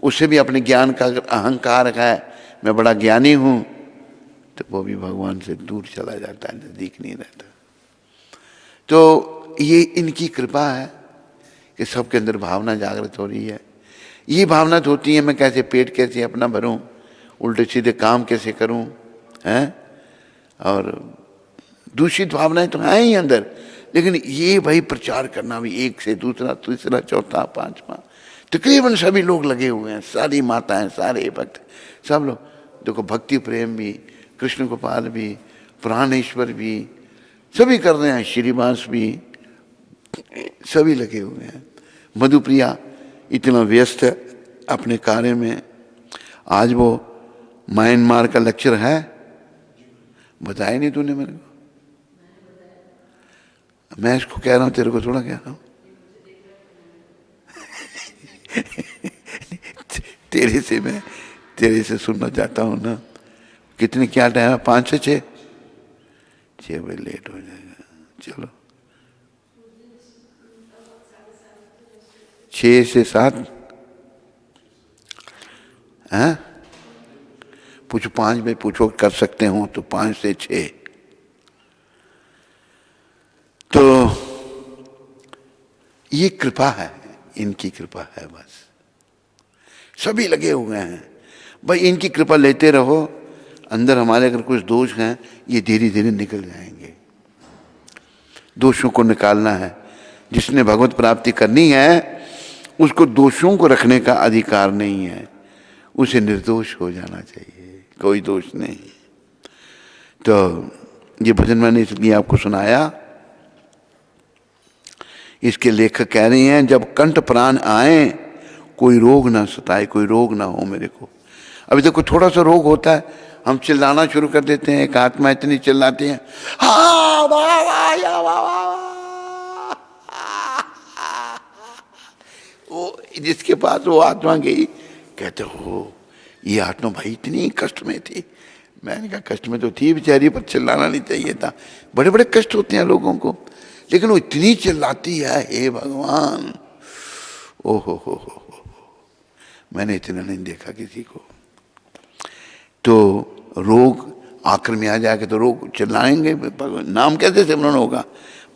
उसे भी अपने ज्ञान का अगर अहंकार है, मैं बड़ा ज्ञानी हूं, तो वो भी भगवान से दूर चला जाता है, नजदीक नहीं रहता। तो ये इनकी कृपा है कि सबके अंदर भावना जागृत हो रही है। ये भावना तो होती है, मैं कैसे पेट कैसे अपना भरूं, उल्टे सीधे काम कैसे करूं, हैं, और दूषित भावनाएं तो हैं ही अंदर। लेकिन ये भाई प्रचार करना भी, एक से दूसरा तीसरा चौथा पांचवा, तकरीबन सभी लोग लगे हुए हैं, सारी माताएं, सारे भक्त, सब लोग। देखो भक्ति प्रेम भी, कृष्ण गोपाल भी, प्राणेश्वर भी, सभी कर रहे हैं, श्रीवास भी, सभी लगे हुए हैं। मधुप्रिया इतना व्यस्त है अपने कार्य में। आज वो म्यांमार का लेक्चर है, बताया नहीं तूने मेरे को। मैं इसको कह रहा हूं, तेरे को थोड़ा कह रहा हूं। तेरे से सुनना चाहता हूं ना। कितने क्या टाइम है, 5 से 6? 6 बजे लेट हो जाएगा। चलो 6 से 7 हैं? पूछो 5 में पूछो कर सकते हो तो 5 से 6। तो ये कृपा है, इनकी कृपा है बस। सभी लगे हुए हैं भाई, इनकी कृपा लेते रहो। अंदर हमारे अगर कुछ दोष हैं ये धीरे धीरे निकल जाएंगे। दोषों को निकालना है। जिसने भगवत प्राप्ति करनी है उसको दोषों को रखने का अधिकार नहीं है, उसे निर्दोष हो जाना चाहिए, कोई दोष नहीं। तो ये भजन मैंने इसलिए आपको सुनाया। इसके लेखक कह रहे हैं जब कंठ प्राण आए कोई रोग ना सताए, कोई रोग ना हो मेरे को। अभी देखो थोड़ा सा रोग होता है हम चिल्लाना शुरू कर देते हैं। एक आत्मा इतनी चिल्लाती है, हाँ वाह वाह या वाह वाह। वो जिसके पास वो आत्मा गई कहते हो ये आत्मा भाई इतनी कष्ट में थी। मैंने कहा कष्ट में तो थी बेचारी, पर चिल्लाना नहीं चाहिए था। बड़े बड़े कष्ट होते हैं लोगों को, लेकिन वो इतनी चिल्लाती है, हे भगवान। ओहो हो, मैंने इतना नहीं देखा किसी को। तो रोग आखिर में आ जाएगा तो रोग चिल्लाएंगे, नाम कैसे सिमरन होगा।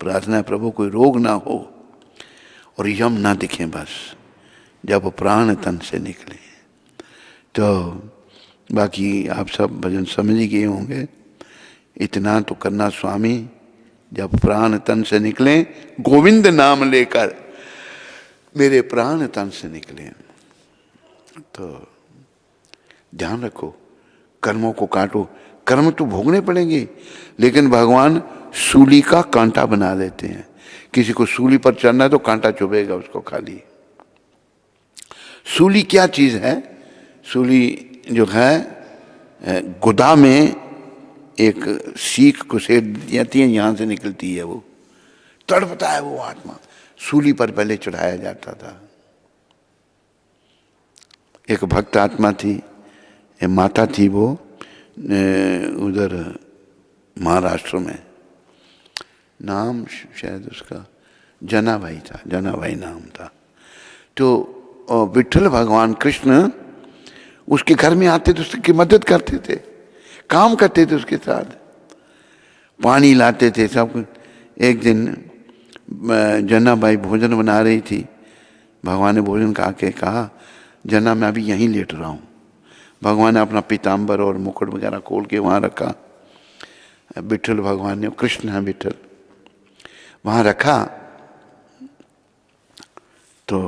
प्रार्थना है प्रभु कोई रोग ना हो और यम ना दिखे बस, जब प्राण तन से निकले। तो बाकी आप सब भजन समझ ही गए होंगे। इतना तो करना स्वामी, जब प्राण तन से निकले, गोविंद नाम लेकर मेरे प्राण तन से निकले। तो ध्यान रखो, कर्मों को काटो। कर्म तो भोगने पड़ेंगे, लेकिन भगवान सूली का कांटा बना देते हैं। किसी को सूली पर चढ़ना है तो कांटा चुभेगा उसको खाली। सूली क्या चीज है? सूली जो है गुदा में एक सीख को सेट जाती है, यहां से निकलती है, वो तड़पता है वो आत्मा। सूली पर पहले चढ़ाया जाता था। एक भक्त आत्मा थी, माता थी, वो उधर महाराष्ट्र में, नाम शायद उसका जनाभाई था, जनाभाई नाम था। तो विठ्ठल भगवान कृष्ण उसके घर में आते तो उसकी मदद करते थे, काम करते थे उसके साथ, पानी लाते थे सब कुछ। एक दिन जनाबाई भोजन बना रही थी, भगवान ने भोजन खा के कहा जना मैं अभी यहीं लेट रहा हूँ। भगवान ने अपना पीताम्बर और मुकुट वगैरह खोल के वहाँ रखा। विठ्ठल भगवान ने, कृष्ण है विठ्ठल, वहाँ रखा। तो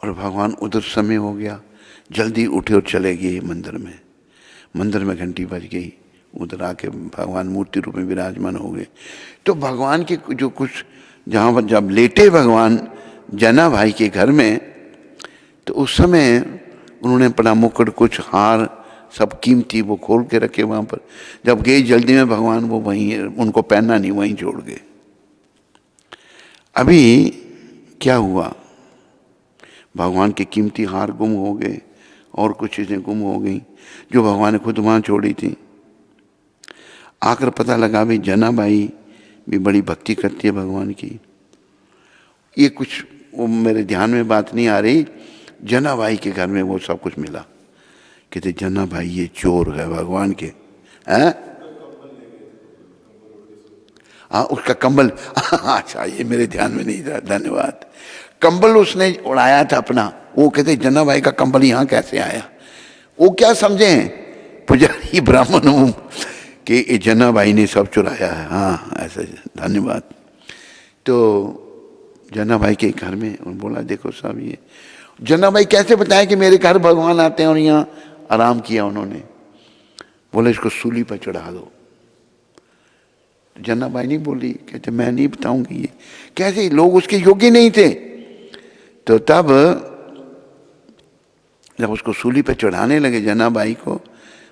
और भगवान उधर समय हो गया, जल्दी उठे और चले गए मंदिर में। मंदिर में घंटी बज गई, उधर आके भगवान मूर्ति रूप में विराजमान हो गए। तो भगवान के जो कुछ जहाँ पर जब लेटे भगवान जना भाई के घर में, तो उस समय उन्होंने अपना मुकुट, कुछ हार, सब कीमती वो खोल के रखे वहाँ पर। जब गए जल्दी में भगवान वो वहीं, उनको पहनना नहीं, वहीं छोड़ गए। अभी क्या हुआ, भगवान के कीमती हार गुम हो गए और कुछ चीज़ें गुम हो गई जो भगवान ने खुद वहाँ छोड़ी थी। आकर पता लगा भी जनाबाई भी बड़ी भक्ति करती है भगवान की। ये कुछ वो मेरे ध्यान में बात नहीं आ रही। जनाबाई के घर में वो सब कुछ मिला। कहते जनाबाई ये चोर है भगवान के, हैं? हाँ उसका कंबल, अच्छा ये मेरे ध्यान में नहीं था, धन्यवाद। कंबल उसने उड़ाया था अपना। वो कहते जनाबाई का कंबल यहाँ कैसे आया? वो क्या समझे पुजारी ब्राह्मण हूँ कि जनाबाई ने सब चुराया है। हाँ ऐसा, धन्यवाद। तो जनाबाई के घर में बोला देखो साहब, ये जनाबाई कैसे बताया कि मेरे घर भगवान आते हैं और यहाँ आराम किया उन्होंने। बोले इसको सूली पर चढ़ा दो। जनाबाई नहीं बोली, कहते मैं नहीं बताऊंगी ये कैसे, लोग उसके योग्य नहीं थे। तो तब जब उसको सूली पर चढ़ाने लगे जनाबाई को,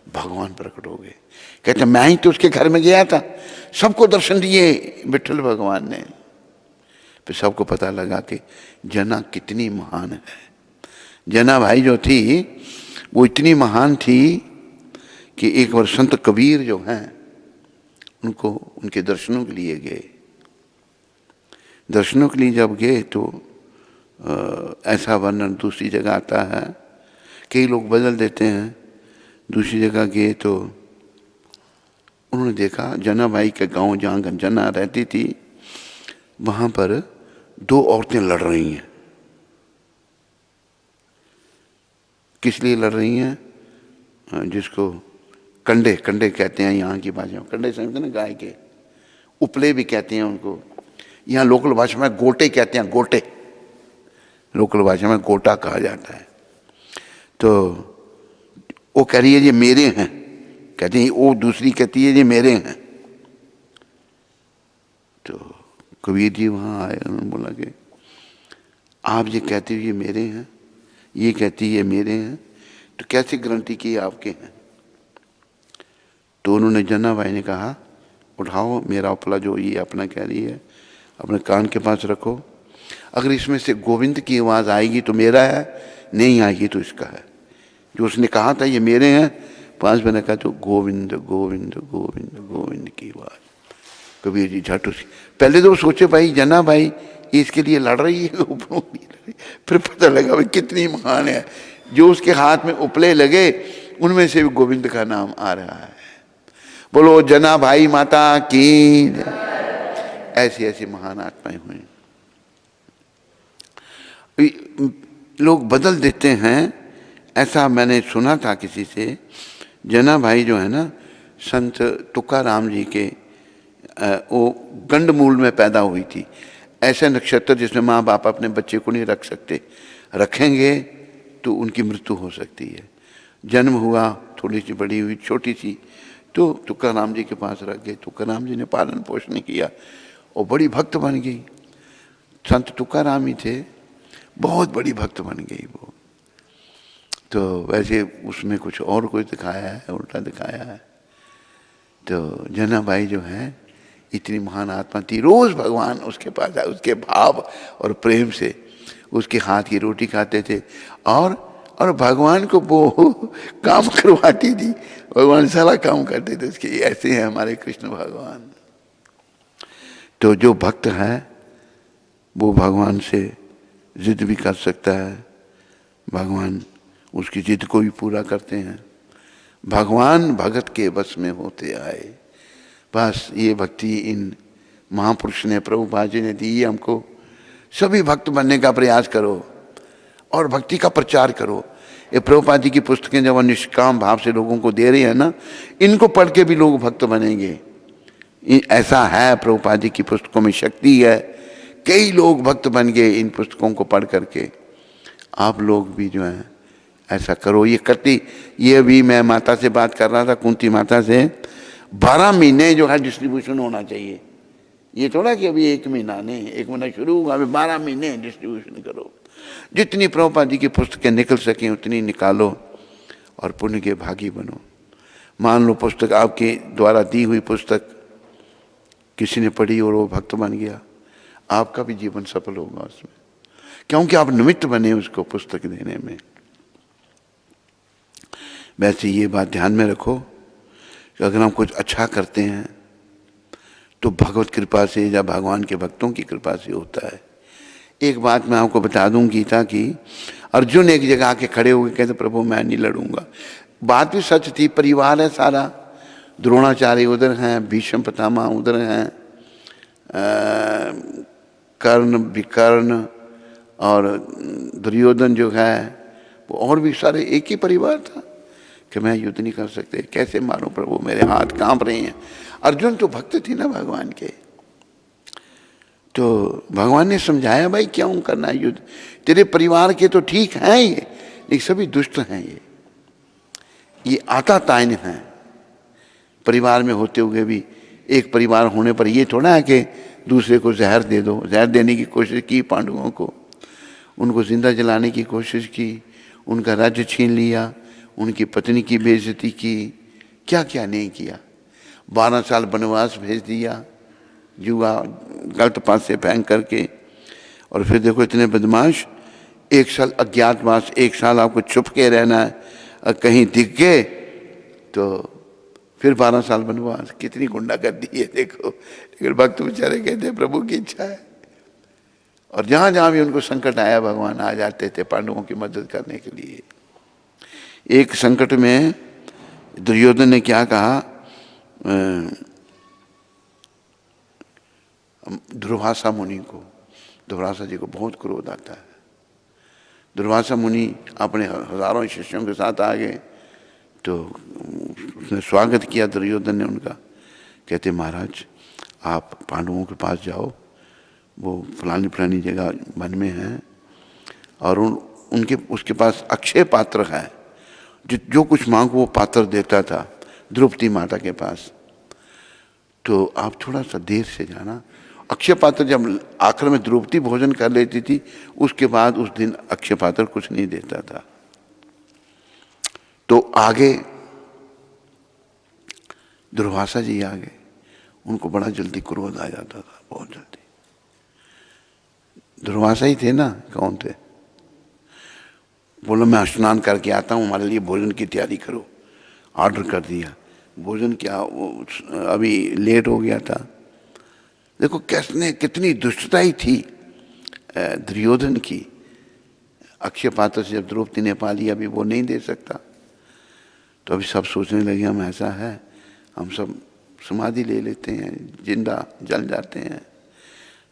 भगवान प्रकट हो गए। कहते मैं ही तो उसके घर में गया था, सबको दर्शन दिए विठ्ठल भगवान ने। फिर सबको पता लगा कि जना कितनी महान है। जना भाई जो थी वो इतनी महान थी कि एक बार संत कबीर जो हैं उनको उनके दर्शनों के लिए गए। दर्शनों के लिए जब गए तो ऐसा वर्णन दूसरी जगह आता है कई लोग बदल देते हैं। दूसरी जगह गए तो उन्होंने देखा जनाबाई के गांव जहाँ जना रहती थी वहाँ पर 2 औरतें लड़ रही हैं। किस लिए लड़ रही हैं? जिसको कंडे कंडे कहते हैं यहाँ की भाषा में। कंडे समझते ना, गाय के उपले भी कहते हैं उनको। यहाँ लोकल भाषा में गोटे कहते हैं, गोटे। लोकल भाषा में गोटा कहा जाता है। तो वो कह रही है ये मेरे हैं, कहती है वो दूसरी कहती है ये मेरे हैं। तो कबीर जी वहाँ आए, उन्होंने बोला कि आप ये कहते हो ये मेरे हैं, ये कहती है मेरे हैं, तो कैसे गारंटी की आपके हैं? तो उन्होंने जनाबाई ने कहा उठाओ मेरा उपला जो ये अपना कह रही है अपने कान के पास रखो, अगर इसमें से गोविंद की आवाज़ आएगी तो मेरा है, नहीं आएगी तो इसका है। जो उसने कहा था ये मेरे हैं, 5 महीने का तो गोविंद गोविंद गोविंद गोविंद की आवाज़। कबीर जी झट उसी, पहले तो सोचे भाई जनाबाई इसके लिए लड़ रही है, उपलों की लड़ रही। फिर पता लगा भाई कितनी महान है, जो उसके हाथ में उपले लगे उनमें से भी गोविंद का नाम आ रहा है। बोलो जनाबाई माता की। ऐसी ऐसी महान आत्माएं हुई। लोग बदल देते हैं, ऐसा मैंने सुना था किसी से। जनाबाई जो है ना, संत तुकाराम जी के वो गंडमूल में पैदा हुई थी। ऐसे नक्षत्र जिसमें माँ बाप अपने बच्चे को नहीं रख सकते, रखेंगे तो उनकी मृत्यु हो सकती है। जन्म हुआ, थोड़ी सी बड़ी हुई, छोटी सी, तो तुकाराम जी के पास रख गए। तुकाराम जी ने पालन पोषण किया और बड़ी भक्त बन गई। संत तुकाराम ही थे, बहुत बड़ी भक्त बन गई वो। तो वैसे उसमें कुछ और कुछ दिखाया है, उल्टा दिखाया है। तो जनाबाई जो है इतनी महान आत्मा थी, रोज भगवान उसके पास आए, उसके भाव और प्रेम से उसके हाथ की रोटी खाते थे और भगवान को वो काम करवाती थी। भगवान सारा काम करते थे उसके। ऐसे हैं हमारे कृष्ण भगवान। तो जो भक्त है वो भगवान से जिद भी कर सकता है, भगवान उसकी जिद को भी पूरा करते हैं। भगवान भगत के बस में होते आए। बस ये भक्ति इन महापुरुष ने, प्रभुपाद जी ने दी हमको। सभी भक्त बनने का प्रयास करो और भक्ति का प्रचार करो। ये प्रभुपाद जी की पुस्तकें जब निष्काम भाव से लोगों को दे रही है ना, इनको पढ़ के भी लोग भक्त बनेंगे। ऐसा है, प्रभुपाद जी की पुस्तकों में शक्ति है। कई लोग भक्त बन गए इन पुस्तकों को पढ़ करके। आप लोग भी जो है ऐसा करो। ये करती, ये भी मैं माता से बात कर रहा था, कुंती माता से, 12 महीने जो है डिस्ट्रीब्यूशन होना चाहिए। ये थोड़ा कि अभी 1 महीना नहीं, 1 महीना शुरू हुआ, अभी 12 महीने डिस्ट्रीब्यूशन करो। जितनी प्रभुपाद जी की पुस्तकें निकल सकें उतनी निकालो और पुण्य के भागी बनो। मान लो पुस्तक आपके द्वारा दी हुई पुस्तक किसी ने पढ़ी और वो भक्त बन गया, आपका भी जीवन सफल होगा उसमें, क्योंकि आप निमित्त बने उसको पुस्तक देने में। वैसे ये बात ध्यान में रखो कि अगर हम कुछ अच्छा करते हैं तो भगवत कृपा से या भगवान के भक्तों की कृपा से होता है। एक बात मैं आपको बता दूं, गीता की, अर्जुन एक जगह आके खड़े हो गए, कहते प्रभु मैं नहीं लड़ूंगा। बात भी सच थी, परिवार है सारा, द्रोणाचार्य उधर हैं, भीष्म पितामह उधर हैं, कर्ण विकर्ण और दुर्योधन जो है वो, और भी सारे एक ही परिवार था कि मैं युद्ध नहीं कर सकते, कैसे मारूं प्रभु, मेरे हाथ कांप रहे हैं। अर्जुन तो भक्त थी ना भगवान के। तो भगवान ने समझाया भाई क्यों करना है युद्ध, तेरे परिवार के तो ठीक हैं ये, लेकिन सभी दुष्ट हैं। ये आता ताइन हैं। परिवार में होते हुए भी एक परिवार होने पर ये थोड़ा है कि दूसरे को जहर दे दो। जहर देने की कोशिश की पांडवों को, उनको जिंदा जलाने की कोशिश की, उनका राज्य छीन लिया, उनकी पत्नी की बेइज्जती की, क्या क्या नहीं किया। 12 साल वनवास भेज दिया, जुआ गलत पास से फेंक करके। और फिर देखो इतने बदमाश, 1 साल अज्ञातवास, 1 साल आपको छुप के रहना है, और कहीं दिख गए तो फिर 12 साल वनवास। कितनी गुंडागर्दी है देखो। लेकिन भक्त बेचारे कहते प्रभु की इच्छा है। और जहाँ जहाँ भी उनको संकट आया भगवान आ जाते थे पांडवों की मदद करने के लिए। एक संकट में दुर्योधन ने क्या कहा, दुर्वासा मुनि को, दुर्वासा जी को बहुत क्रोध आता है। दुर्वासा मुनि अपने हजारों शिष्यों के साथ आ गए, तो उसने स्वागत किया दुर्योधन ने उनका। कहते महाराज आप पांडवों के पास जाओ, वो फलानी फलानी जगह वन में हैं, और उनके उसके पास अक्षय पात्र है, जो कुछ मांगो वो पात्र देता था द्रौपदी माता के पास। तो आप थोड़ा सा देर से जाना। अक्षय पात्र जब आखिर में द्रौपदी भोजन कर लेती थी, उसके बाद उस दिन अक्षय पात्र कुछ नहीं देता था। तो आगे दुर्वासा जी आ गए, उनको बड़ा जल्दी क्रोध आ जाता था, बहुत जल्दी। दुर्वासा ही थे ना, कौन थे? बोलो मैं स्नान करके आता हूँ, हमारे लिए भोजन की तैयारी करो। ऑर्डर कर दिया। भोजन क्या, अभी लेट हो गया था। देखो कैसने कितनी दुष्टता ही थी दुर्योधन की। अक्षय पात्र से जब द्रौपदी ने पा लिया, अभी वो नहीं दे सकता, तो अभी सब सोचने लगे हम ऐसा है, हम सब समाधि ले लेते हैं, जिंदा जल जाते हैं,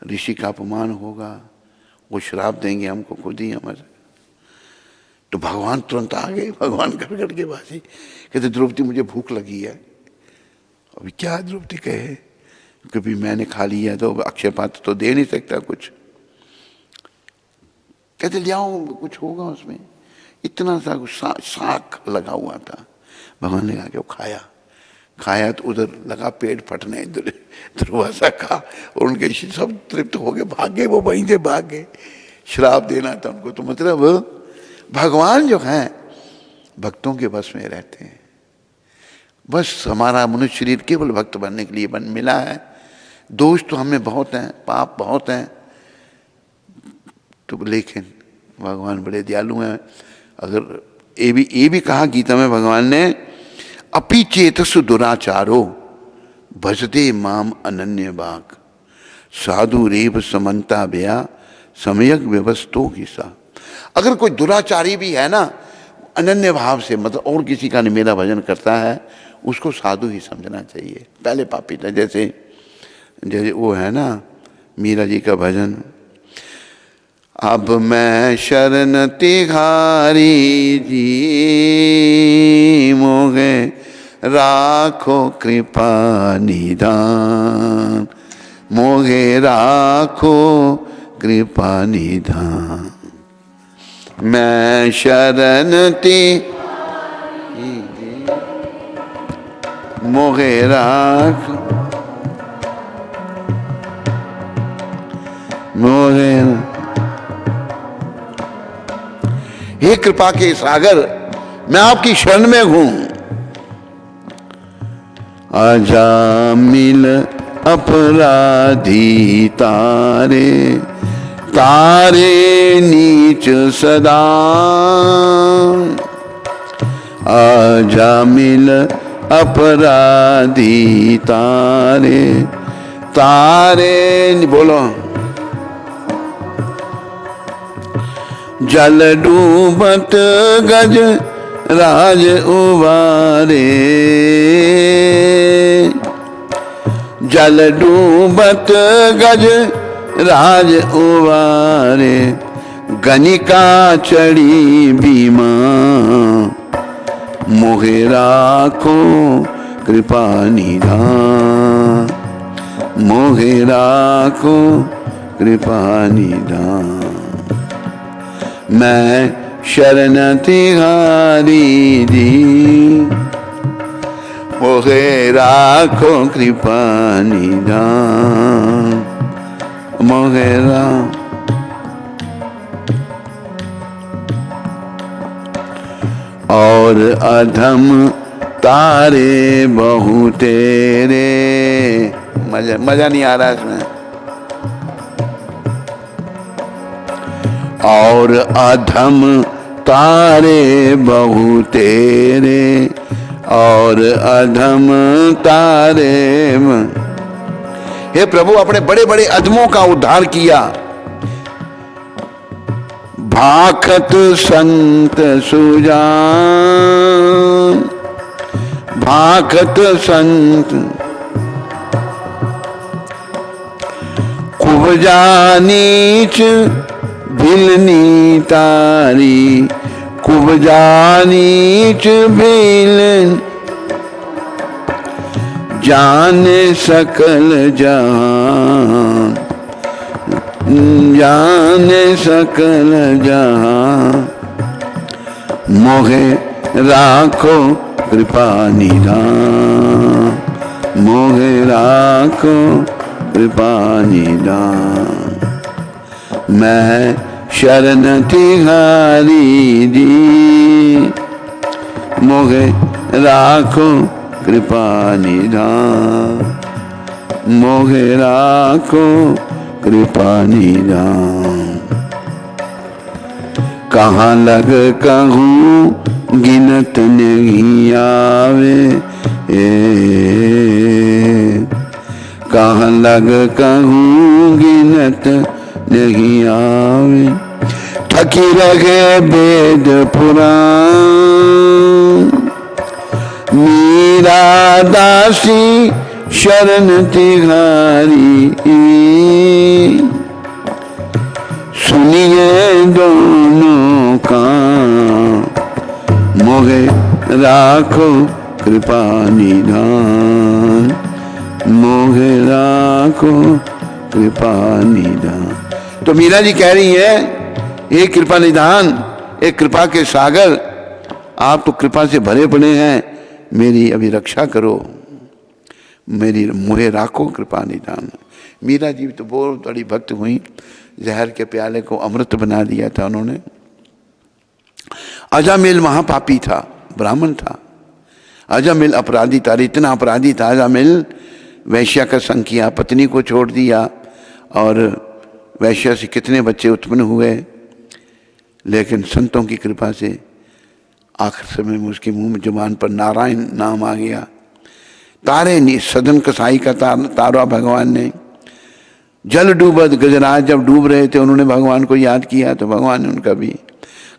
ऋषि का अपमान होगा, वो श्राप देंगे हमको खुद ही हमारे। तो भगवान तुरंत आ गए, भगवान गड़गड़ के बासी, कहते द्रौपदी मुझे भूख लगी है। अभी क्या द्रौपदी कहे, क्योंकि मैंने खा लिया तो अक्षय पात्र तो दे नहीं सकता कुछ। कहते ले आओ, कुछ होगा उसमें। इतना सा शाक लगा हुआ था, भगवान ने आके वो खाया तो उधर लगा पेट फटने, दुर्वासा का, और उनके सब तृप्त हो गए, भाग गए, वो वहीं से भाग गए। श्राप देना था उनको। तो मतलब भगवान जो हैं भक्तों के बस में रहते हैं। बस हमारा मनुष्य शरीर केवल भक्त बनने के लिए मिला है। दोष तो हमें बहुत हैं, पाप बहुत हैं, तो लेकिन भगवान बड़े दयालु हैं। अगर ये भी कहा गीता में भगवान ने, अपि चेतसु दुराचारो भजते माम अनन्य भाग साधु रेव समन्ता भया समयक व्यवस्थो ही सा। अगर कोई दुराचारी भी है ना, अनन्य भाव से, मतलब और किसी का नहीं मेरा भजन करता है, उसको साधु ही समझना चाहिए। पहले पापी था, जैसे वो है ना मीरा जी का भजन, अब मैं शरण तिहारी जी, मोगे राखो कृपा निधान, मोगे राखो कृपा निधान। मैं शरण तिहारी जी, मोगे राख मोगे। हे कृपा के सागर, मैं आपकी शरण में हूं। अजामिल अपराधी तारे, तारे नीच सदा। अजामिल अपराधी तारे, तारे बोलो। जल डूबत गज राज उबारे, जल डूबत गज राज उबारे, गनिका चढ़ी बीमा, मोहे राखो कृपा निधान, मोहे राखो कृपा निधान। मैं शरण तिहारी जी, मोहे राखो कृपा निधान, मोहे राखो। और अधम तारे बहु तेरे, मजा नहीं आ रहा इसमें। और अधम तारे बहु तेरे, और अधम तारे। हे प्रभु, अपने बड़े बड़े अधमों का उद्धार किया, भाखत संत सुजान, भाखत संत कुब्जा नीच भिलनी तारी, कुब्जा नीच भिलन जाने सकल जहान, जाने सकल जहां, मोहे राखो कृपा निधान, मोहे राखो कृपा निधान। मैं शरण तिहारी दी, मोहे राखो कृपा निधान, मोहे राखो कृपा निधान। कहाँ लग कहूँ गिनत नहीं आवे, कहाँ लग कहूँ गिनत नहीं आवे। थकी रहे वेद पुराण, मीरा दासी शरण तिहारी, सुनिए दोनों का, मोहे राखो कृपा निधान, मोहे राखो कृपा निधान। तो मीरा जी कह रही है, हे कृपा निधान, एक कृपा के सागर, आप तो कृपा से भरे पड़े हैं, मेरी अभी रक्षा करो, मेरी मोहे राखो कृपा निधान। मीरा जी तो बहुत बड़ी भक्त हुई, जहर के प्याले को अमृत बना दिया था उन्होंने। अजामिल महापापी था, ब्राह्मण था, अजामिल अपराधी था, इतना अपराधी था अजामिल, वैश्या का संग किया, पत्नी को छोड़ दिया और वैश्या से कितने बच्चे उत्पन्न हुए। लेकिन संतों की कृपा से आखिर समय में उसके मुंह में जुबान पर नारायण नाम आ गया। तारे नहीं, सदन कसाई का तारा भगवान ने, जल डूबद गजराज जब डूब रहे थे उन्होंने भगवान को याद किया तो भगवान ने उनका भी।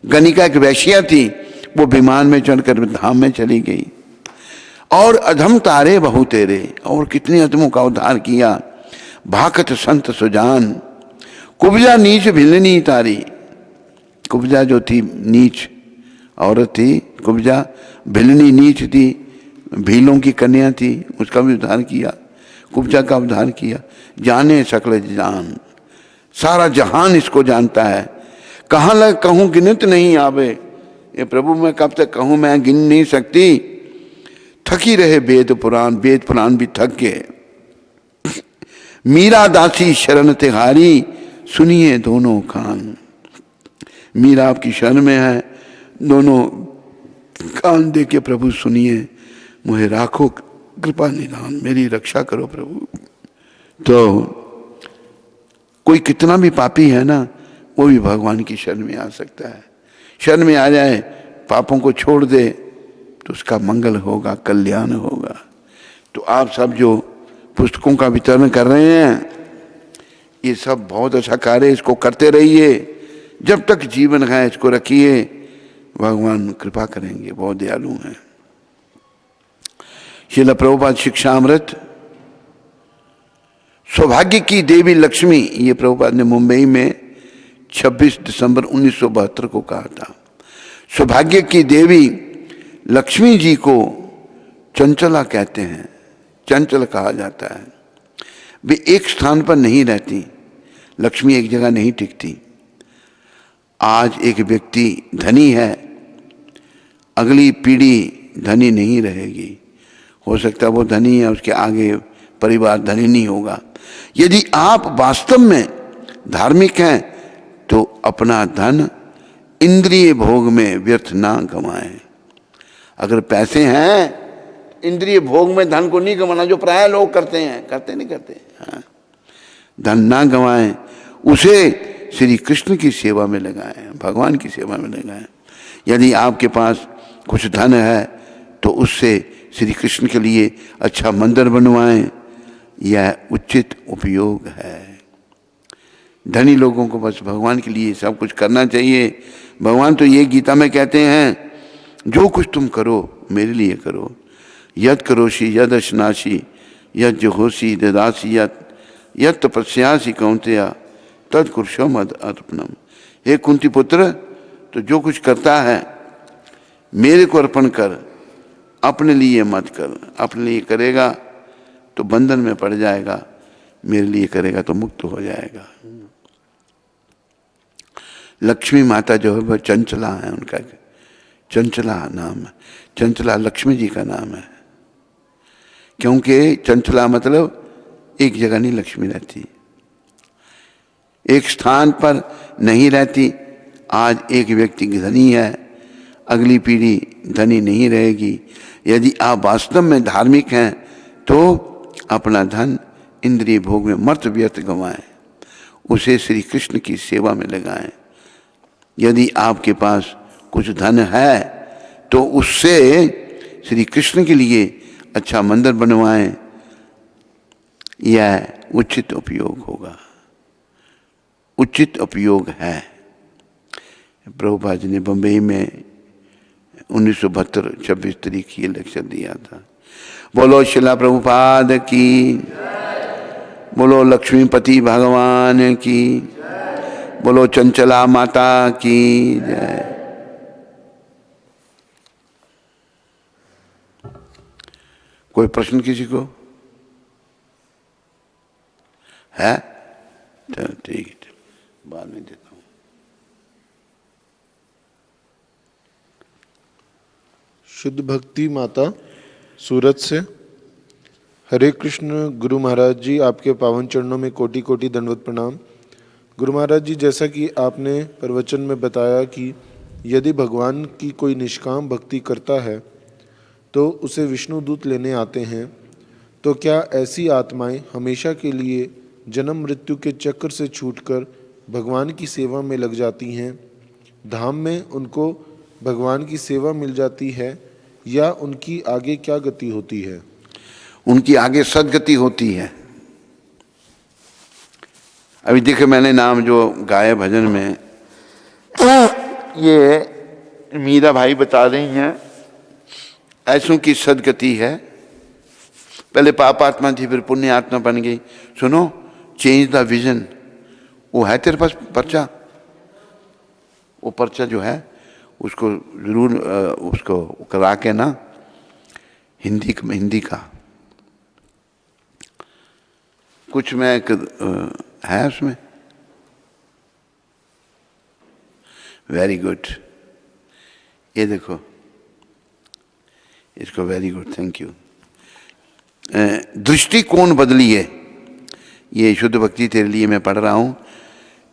गणिका एक वैश्या थी, वो विमान में चढ़कर धाम में चली गई। और अधम तारे बहु तेरे, और कितने अधमों का उद्धार किया। भाकत संत सुजान, कुब्जा नीच भिलनी तारी, कुब्जा जो थी नीच औरत थी, कुब्जा भिलनी नीच थी, भीलों की कन्या थी, उसका भी उद्धार किया, कुब्जा का उद्धार किया। जाने सकल जान, सारा जहान इसको जानता है। कहाँ लग कहूँ गिनत नहीं आवे, ये प्रभु मैं कब तक कहूँ, मैं गिन नहीं सकती। थकी रहे वेद पुराण, वेद पुराण भी थक गए। मीरा दासी शरण तिहारी, सुनिए दोनों कान। मीरा आपकी शरण में है, दोनों कान दे के प्रभु सुनिए, मुझे राखो कृपा निधान, मेरी रक्षा करो प्रभु। तो कोई कितना भी पापी है ना, वो भी भगवान की शरण में आ सकता है। शरण में आ जाए, पापों को छोड़ दे, तो उसका मंगल होगा, कल्याण होगा। तो आप सब जो पुस्तकों का वितरण कर रहे हैं, ये सब बहुत अच्छा कार्य, इसको करते रहिए, जब तक जीवन है इसको रखिए, भगवान कृपा करेंगे, बहुत दयालु हैं। श्रील प्रभुपाद शिक्षामृत, सौभाग्य की देवी लक्ष्मी, ये प्रभुपाद ने मुंबई में 26 दिसंबर 1972 को कहा था। सौभाग्य की देवी लक्ष्मी जी को चंचला कहते हैं, चंचल कहा जाता है। वे एक स्थान पर नहीं रहती, लक्ष्मी एक जगह नहीं टिकती। आज एक व्यक्ति धनी है, अगली पीढ़ी धनी नहीं रहेगी। हो सकता है वो धनी है, उसके आगे परिवार धनी नहीं होगा। यदि आप वास्तव में धार्मिक हैं तो अपना धन इंद्रिय भोग में व्यर्थ ना गंवाएं। अगर पैसे हैं, इंद्रिय भोग में धन को नहीं गंवाना, जो प्राय लोग करते हैं, करते नहीं करते, हाँ। धन ना गंवाएं, उसे श्री कृष्ण की सेवा में लगाएं, भगवान की सेवा में लगाएं। यदि आपके पास कुछ धन है तो उससे श्री कृष्ण के लिए अच्छा मंदिर बनवाएं, यह उचित उपयोग है। धनी लोगों को बस भगवान के लिए सब कुछ करना चाहिए। भगवान तो ये गीता में कहते हैं, जो कुछ तुम करो मेरे लिए करो। यद करोषि यद अश्नासी यद जुहोसी ददासी यद तपस्यासी कौंतेया तद कुरुषो मद अर्पणम। हे कुंती पुत्र, तो जो कुछ करता है मेरे को अर्पण कर, अपने लिए मत कर। अपने लिए करेगा तो बंधन में पड़ जाएगा, मेरे लिए करेगा तो मुक्त हो जाएगा। लक्ष्मी माता जो है वह चंचला है, उनका चंचला नाम है। चंचला लक्ष्मी जी का नाम है, क्योंकि चंचला मतलब एक जगह नहीं लक्ष्मी रहती, एक स्थान पर नहीं रहती। आज एक व्यक्ति धनी है, अगली पीढ़ी धनी नहीं रहेगी। यदि आप वास्तव में धार्मिक हैं तो अपना धन इंद्रिय भोग में मर्त व्यर्थ गंवाएं, उसे श्री कृष्ण की सेवा में लगाएं। यदि आपके पास कुछ धन है तो उससे श्री कृष्ण के लिए अच्छा मंदिर बनवाएं, यह उचित उपयोग होगा, उचित उपयोग है। प्रभुपाद जी ने बम्बई में 1972 26 तारीख ये लेक्चर दिया था। बोलो शिला प्रभुपाद की, बोलो लक्ष्मीपति भगवान की, बोलो चंचला माता की जय। कोई प्रश्न किसी को है? चलो ठीक है, बाद में देता हूँ। शुद्ध भक्ति माता सूरत से। हरे कृष्ण गुरु महाराज जी, आपके पावन चरणों में कोटि कोटि दंडवत प्रणाम। गुरु महाराज जी, जैसा कि आपने प्रवचन में बताया कि यदि भगवान की कोई निष्काम भक्ति करता है तो उसे विष्णु दूत लेने आते हैं, तो क्या ऐसी आत्माएं हमेशा के लिए जन्म मृत्यु के चक्र से छूटकर भगवान की सेवा में लग जाती हैं? धाम में उनको भगवान की सेवा मिल जाती है या उनकी आगे क्या गति होती है? उनकी आगे सदगति होती है। अभी देखो मैंने नाम जो गाया भजन में, ये मीरा भाई बता रही हैं ऐसों की सदगति है। पहले पाप आत्मा थी, फिर पुण्य आत्मा बन गई। सुनो, चेंज द विजन। वो है तेरे पास पर्चा? वो पर्चा जो है उसको जरूर उसको करा के ना, हिंदी का कुछ में है उसमें। वेरी गुड, ये देखो इसको, वेरी गुड, थैंक यू। दृष्टिकोण बदलिए, ये शुद्ध भक्ति तेरे लिए मैं पढ़ रहा हूं।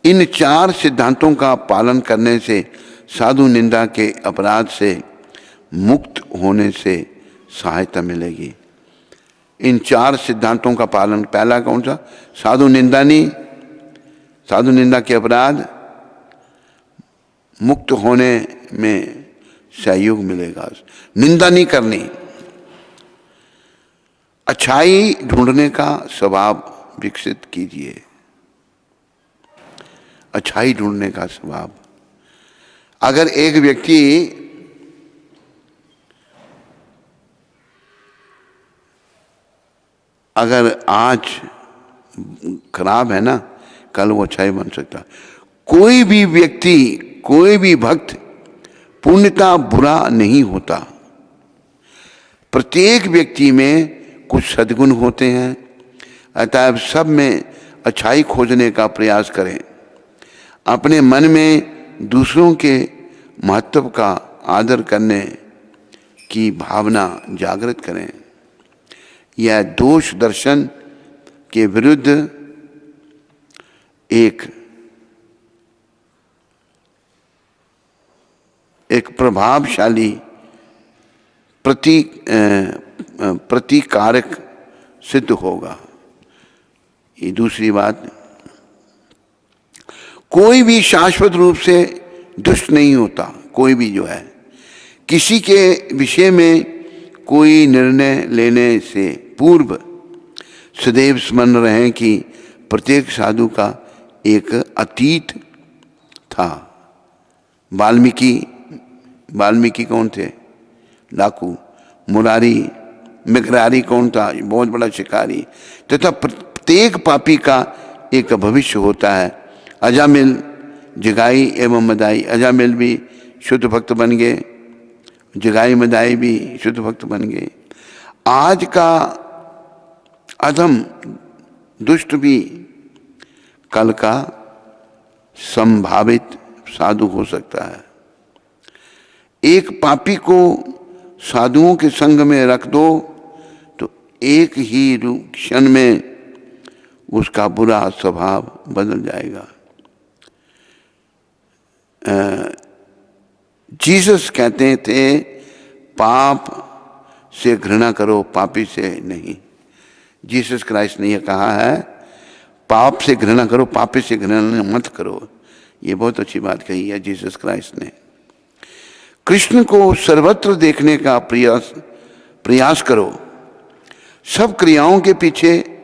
इन 4 सिद्धांतों का पालन करने से साधु निंदा के अपराध से मुक्त होने से सहायता मिलेगी। इन 4 सिद्धांतों का पालन, पहला कौन सा? साधु निंदा नहीं, साधु निंदा के अपराध, मुक्त होने में सहयोग मिलेगा। निंदा नहीं करनी, अच्छाई ढूंढने का स्वभाव विकसित कीजिए। अच्छाई ढूंढने का स्वभाव। अगर एक व्यक्ति अगर आज खराब है ना, कल वो अच्छा ही बन सकता। कोई भी व्यक्ति, कोई भी भक्त पूर्णतः बुरा नहीं होता। प्रत्येक व्यक्ति में कुछ सद्गुण होते हैं, अतएव सब में अच्छाई खोजने का प्रयास करें। अपने मन में दूसरों के महत्व का आदर करने की भावना जागृत करें। यह दोष दर्शन के विरुद्ध एक प्रभावशाली प्रतिकारक सिद्ध होगा। ये दूसरी बात, कोई भी शाश्वत रूप से दुष्ट नहीं होता। कोई भी जो है, किसी के विषय में कोई निर्णय लेने से पूर्व सदैव स्मरण रहे कि प्रत्येक साधु का एक अतीत था। वाल्मीकि कौन थे? डाकू। मिगरारी कौन था? बहुत बड़ा शिकारी। तथा प्रत्येक पापी का एक भविष्य होता है। अजामिल, जगाई एवं मदाई। अजामिल भी शुद्ध भक्त बन गए, जगाई मदाई भी शुद्ध भक्त बन गए। आज का अधम दुष्ट भी कल का संभावित साधु हो सकता है। एक पापी को साधुओं के संग में रख दो तो एक ही क्षण में उसका बुरा स्वभाव बदल जाएगा। जीसस कहते थे पाप से घृणा करो, पापी से नहीं। जीसस क्राइस्ट ने यह कहा है पाप से घृणा करो, पापी से घृणा मत करो। ये बहुत अच्छी बात कही है जीसस क्राइस्ट ने। कृष्ण को सर्वत्र देखने का प्रयास करो। सब क्रियाओं के पीछे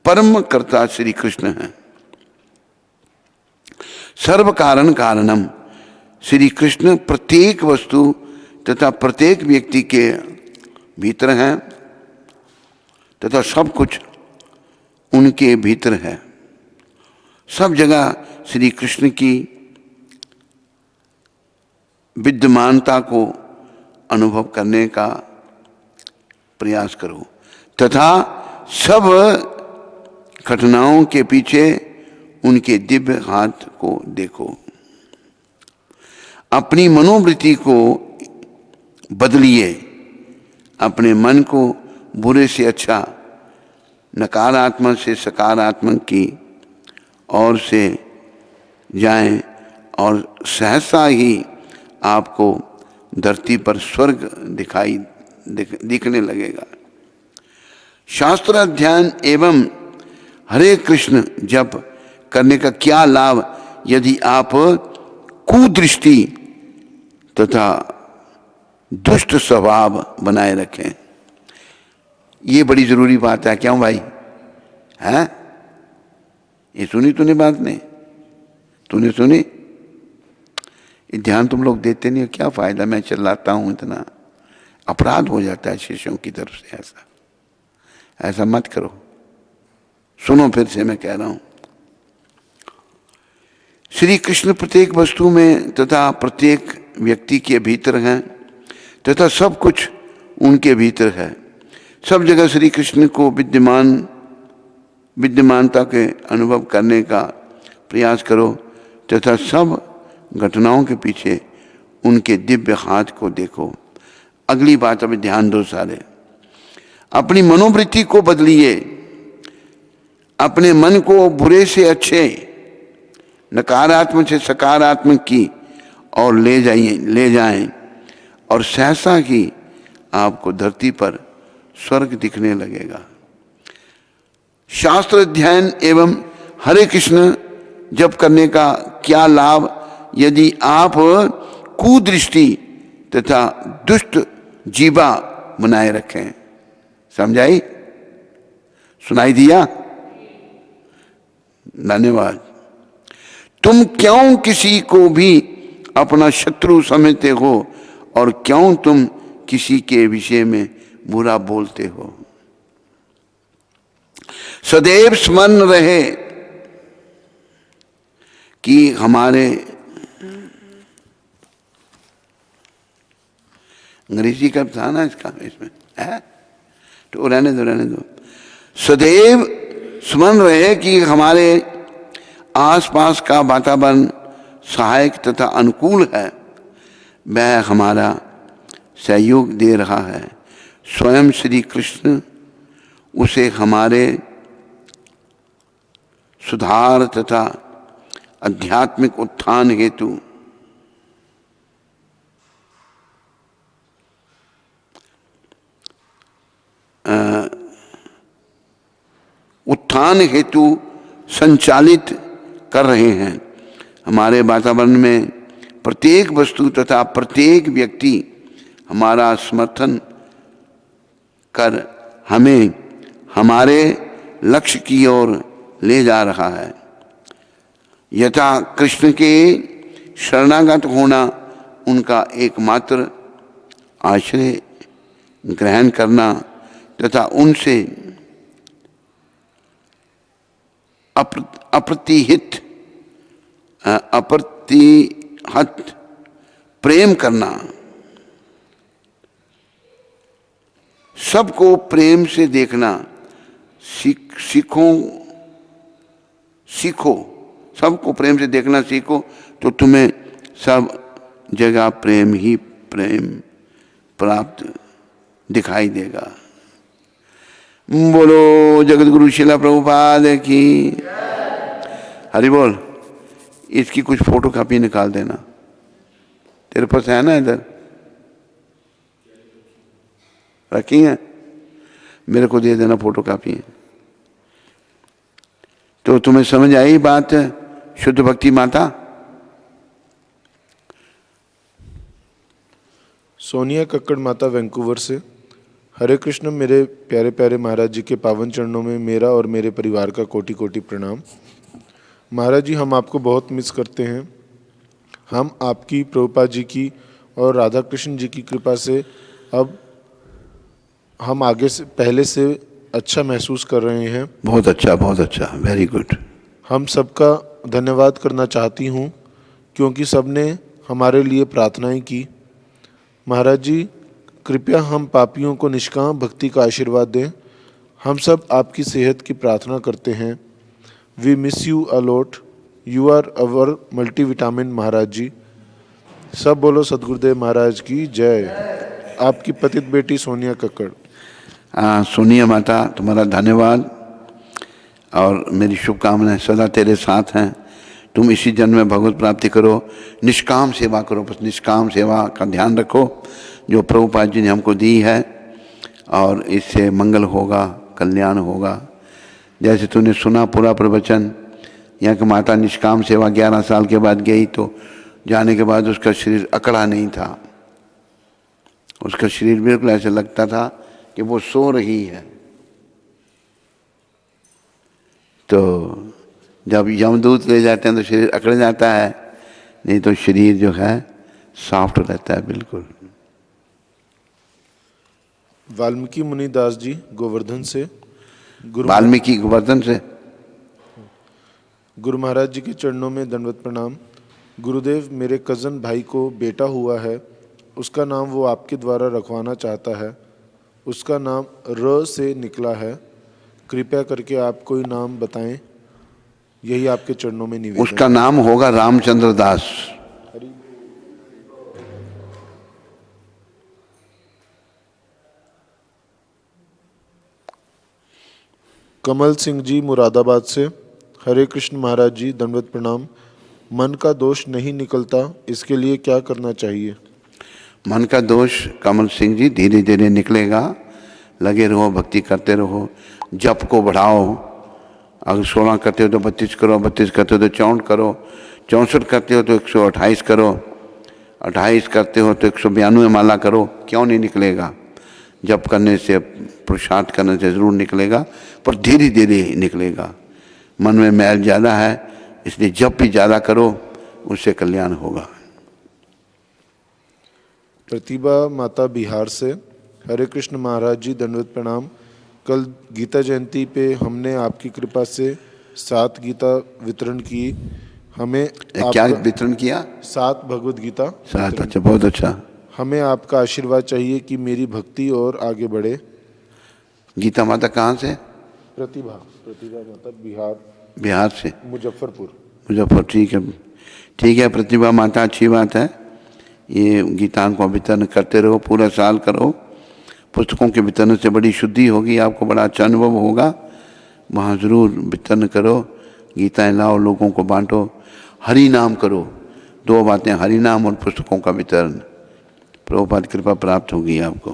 परम कर्ता श्री कृष्ण हैं। सर्व कारण कारणम। श्री कृष्ण प्रत्येक वस्तु तथा प्रत्येक व्यक्ति के भीतर हैं तथा सब कुछ उनके भीतर है। सब जगह श्री कृष्ण की विद्यमानता को अनुभव करने का प्रयास करो तथा सब घटनाओं के पीछे उनके दिव्य हाथ को देखो। अपनी मनोवृत्ति को बदलिए। अपने मन को बुरे से अच्छा, नकारात्मक से सकारात्मक की ओर से जाएं और सहसा ही आपको धरती पर स्वर्ग दिखने लगेगा। शास्त्र अध्ययन एवं हरे कृष्ण जप करने का क्या लाभ यदि आप कुदृष्टि तथा दुष्ट स्वभाव बनाए रखें। ये बड़ी जरूरी बात है। क्यों भाई? है ये सुनी तूने बात नहीं? तूने सुनी? ध्यान तुम लोग देते नहीं हो, क्या फायदा? मैं चिल्लाता हूं इतना, अपराध हो जाता है शिष्यों की तरफ से। ऐसा मत करो। सुनो फिर से मैं कह रहा हूं। श्री कृष्ण प्रत्येक वस्तु में तथा प्रत्येक व्यक्ति के भीतर हैं तथा सब कुछ उनके भीतर है। सब जगह श्री कृष्ण को विद्यमानता के अनुभव करने का प्रयास करो तथा सब घटनाओं के पीछे उनके दिव्य हाथ को देखो। अगली बात अभी ध्यान दो सारे। अपनी मनोवृत्ति को बदलिए। अपने मन को बुरे से अच्छे, नकारात्मक से सकारात्मक की और ले जाएं और सहसा ही आपको धरती पर स्वर्ग दिखने लगेगा। शास्त्र अध्ययन एवं हरे कृष्ण जप करने का क्या लाभ यदि आप कुदृष्टि तथा दुष्ट जीवा बनाए रखें। समझाई? सुनाई दिया? धन्यवाद। तुम क्यों किसी को भी अपना शत्रु समझते हो और क्यों तुम किसी के विषय में बुरा बोलते हो? सदैव स्मरण रहे कि हमारे, अंग्रेजी का था ना इसका, इसमें है तो रहने दो। सदैव स्मरण रहे कि हमारे आसपास का वातावरण सहायक तथा अनुकूल है। वह हमारा सहयोग दे रहा है। स्वयं श्री कृष्ण उसे हमारे सुधार तथा आध्यात्मिक उत्थान हेतु संचालित कर रहे हैं। हमारे वातावरण में प्रत्येक वस्तु तथा प्रत्येक व्यक्ति हमारा समर्थन कर हमें हमारे लक्ष्य की ओर ले जा रहा है। यथा कृष्ण के शरणागत होना उनका एकमात्र आश्रय ग्रहण करना तथा उनसे अप्रतिहत प्रेम करना, सबको प्रेम से देखना, सीखो सबको प्रेम से देखना सीखो तो तुम्हें सब जगह प्रेम ही प्रेम प्राप्त दिखाई देगा। बोलो जगत गुरु शिला प्रभुपाद की हरि बोल। इसकी कुछ फोटो कॉपी निकाल देना, तेरे पास है ना, इधर रखी है, मेरे को दे देना फोटो कॉपी। तो तुम्हें समझ आई बात शुद्ध भक्ति माता? सोनिया कक्कड़ माता वैंकूवर से। हरे कृष्ण। मेरे प्यारे प्यारे महाराज जी के पावन चरणों में मेरा और मेरे परिवार का कोटि कोटि प्रणाम। महाराज जी, हम आपको बहुत मिस करते हैं। हम आपकी, प्रभुपाद जी की और राधा कृष्ण जी की कृपा से अब हम आगे से पहले से अच्छा महसूस कर रहे हैं। बहुत अच्छा, बहुत अच्छा, वेरी गुड। हम सबका धन्यवाद करना चाहती हूँ क्योंकि सबने हमारे लिए प्रार्थनाएं की। महाराज जी, कृपया हम पापियों को निष्काम भक्ति का आशीर्वाद दें। हम सब आपकी सेहत की प्रार्थना करते हैं। We miss you a lot. You are our multivitamin Maharaj ji. सब बोलो सदगुरुदेव महाराज की जय। आपकी पतित बेटी सोनिया कक्कड़। सोनिया माता, तुम्हारा धन्यवाद और मेरी शुभकामनाएं सदा तेरे साथ हैं। तुम इसी जन्म में भगवत प्राप्ति करो, निष्काम सेवा करो, बस निष्काम सेवा का ध्यान रखो जो प्रभुपाद जी ने हमको दी है, और इससे मंगल होगा, कल्याण होगा। जैसे तूने सुना पूरा प्रवचन, यहाँ की माता निष्काम सेवा 11 साल के बाद गई तो जाने के बाद उसका शरीर अकड़ा नहीं था, उसका शरीर बिल्कुल ऐसे लगता था कि वो सो रही है। तो जब यमदूत ले जाते हैं तो शरीर अकड़ जाता है, नहीं तो शरीर जो है सॉफ्ट रहता है बिल्कुल। वाल्मीकि मुनिदास जी गोवर्धन से। वाल्मीकि गोवर्धन से। गुरु महाराज जी के चरणों में दंडवत प्रणाम। गुरुदेव, मेरे कज़न भाई को बेटा हुआ है, उसका नाम वो आपके द्वारा रखवाना चाहता है। उसका नाम र से निकला है, कृपया करके आप कोई नाम बताएं। यही आपके चरणों में निवेदन। उसका नाम होगा रामचंद्र दास। कमल सिंह जी मुरादाबाद से। हरे कृष्ण महाराज जी, दंडवत प्रणाम। मन का दोष नहीं निकलता, इसके लिए क्या करना चाहिए? मन का दोष कमल सिंह जी धीरे धीरे निकलेगा। लगे रहो, भक्ति करते रहो, जप को बढ़ाओ। अगर 16 करते हो तो 32 करो, 32 करते हो तो 64 करो, 64 करते हो तो 128 करो, 28 करते हो तो 192 माला करो। क्यों नहीं निकलेगा? जप करने से, पुरुषार्थ करने से ज़रूर निकलेगा, पर धीरे धीरे निकलेगा। मन में मैल ज़्यादा है, इसलिए जप भी ज़्यादा करो, उससे कल्याण होगा। प्रतिभा माता बिहार से। हरे कृष्ण महाराज जी, दंडवत प्रणाम। कल गीता जयंती पे हमने आपकी कृपा से 7 गीता वितरण की। हमें क्या वितरण किया? 7 भगवद गीता। 7, अच्छा, बहुत अच्छा। हमें आपका आशीर्वाद चाहिए कि मेरी भक्ति और आगे बढ़े। गीता माता कहाँ से? प्रतिभा माता बिहार से, मुजफ्फरपुर। ठीक है प्रतिभा माता, अच्छी बात है। ये गीता को वितरण करते रहो, पूरा साल करो। पुस्तकों के वितरण से बड़ी शुद्धि होगी, आपको बड़ा अच्छा अनुभव होगा। वहाँ ज़रूर वितरण करो, गीताएँ लाओ, लोगों को बांटो, हरि नाम करो। 2 बातें, हरि नाम और पुस्तकों का वितरण। प्रभुपाद कृपा प्राप्त होगी आपको।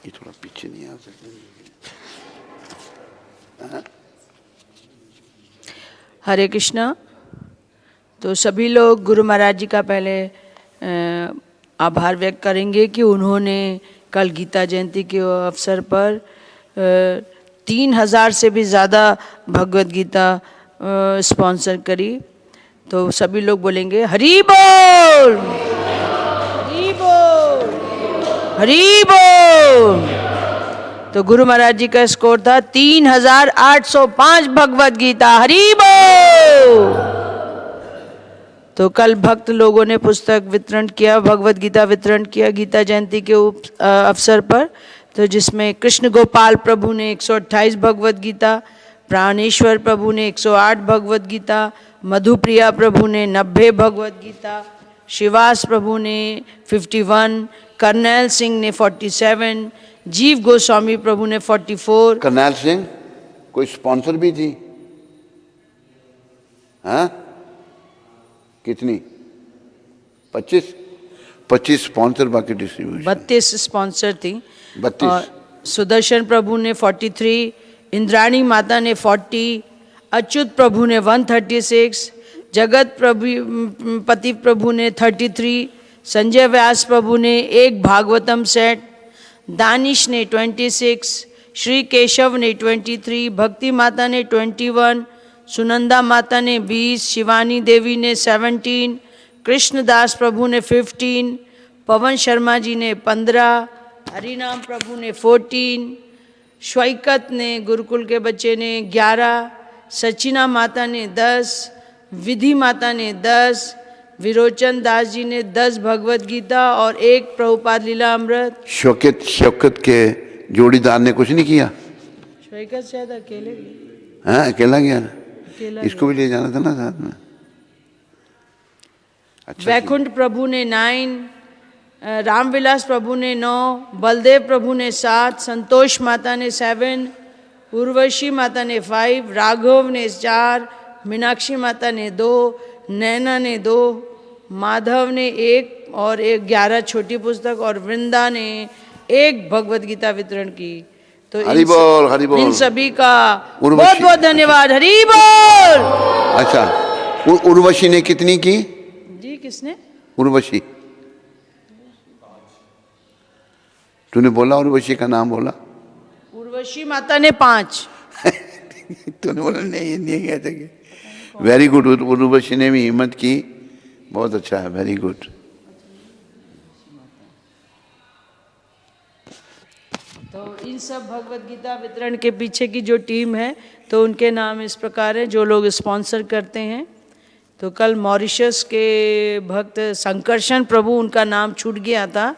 ये थोड़ा पीछे नहीं आ सकते? हरे कृष्णा। तो सभी लोग गुरु महाराज जी का पहले आभार व्यक्त करेंगे कि उन्होंने कल गीता जयंती के अवसर पर 3000 से भी ज़्यादा भगवद गीता स्पॉन्सर करी। तो सभी लोग बोलेंगे हरि बोल, हरि बोल, हरि बोल। तो गुरु महाराज जी का स्कोर था 3805 भगवद गीता। हरि बोल। तो कल भक्त लोगों ने पुस्तक वितरण किया, भगवद गीता वितरण किया गीता जयंती के अवसर पर। तो जिसमें कृष्ण गोपाल प्रभु ने 128 भगवद गीता, प्राणेश्वर प्रभु ने 108 भगवद गीता, मधुप्रिया प्रभु ने 90 भगवद गीता, शिवास प्रभु ने 51, करनैल सिंह ने 47, जीव गोस्वामी प्रभु ने 44। करनैल सिंह कोई स्पॉन्सर भी थी? हाँ, कितनी? 25 स्पॉन्सर, बाकी डिस्ट्रीब्यूशन 32 स्पॉन्सर थी। 32। और सुदर्शन प्रभु ने 43, इंद्राणी माता ने 40, अच्युत प्रभु ने 136, जगत पति प्रभु ने 33, संजय व्यास प्रभु ने एक भागवतम सेट, दानिश ने 26, श्री केशव ने 23, भक्ति माता ने 21, सुनंदा माता ने 20, शिवानी देवी ने 17, कृष्णदास प्रभु ने 15, पवन शर्मा जी ने 15, हरिनाम प्रभु ने 14, श्वैकत ने गुरुकुल के बच्चे ने 11, सचिना माता ने 10, विधि माता ने 10, विरोचन दास जी ने 10 भगवद गीता और एक प्रभुपाद लीला अमृत। शौकत के जोड़ीदार ने कुछ नहीं किया? श्वैकत शायद अकेले हाँ, अकेला गया ना? अकेला इसको भी ले जाना था ना साथ में। अच्छा, वैकुंठ प्रभु ने 9, रामविलास प्रभु ने 9, बलदेव प्रभु ने 7, संतोष माता ने 7, उर्वशी माता ने 5, राघव ने 4, मीनाक्षी माता ने 2, नैना ने 2, माधव ने 1 और 11 छोटी पुस्तक, और वृंदा ने 1 भगवद गीता वितरण की। तो हरि बोल, हरि बोल। इन सभी का उर्वशी। बहुत बहुत धन्यवाद। हरि बोल। अच्छा, उर्वशी ने कितनी की? जी, किसने? उर्वशी। तूने बोला उर्वशी का नाम बोला? उर्वशी माता ने 5। तूने बोला नहीं, ये नहीं कहते कि। वेरी गुड, उर्वशी ने भी हिम्मत की, बहुत अच्छा है, वेरी गुड। तो इन सब भगवद गीता वितरण के पीछे की जो टीम है, तो उनके नाम इस प्रकार है जो लोग स्पॉन्सर करते हैं। तो कल मॉरिशस के भक्त संकर्षण प्रभु, उनका नाम छूट गया था,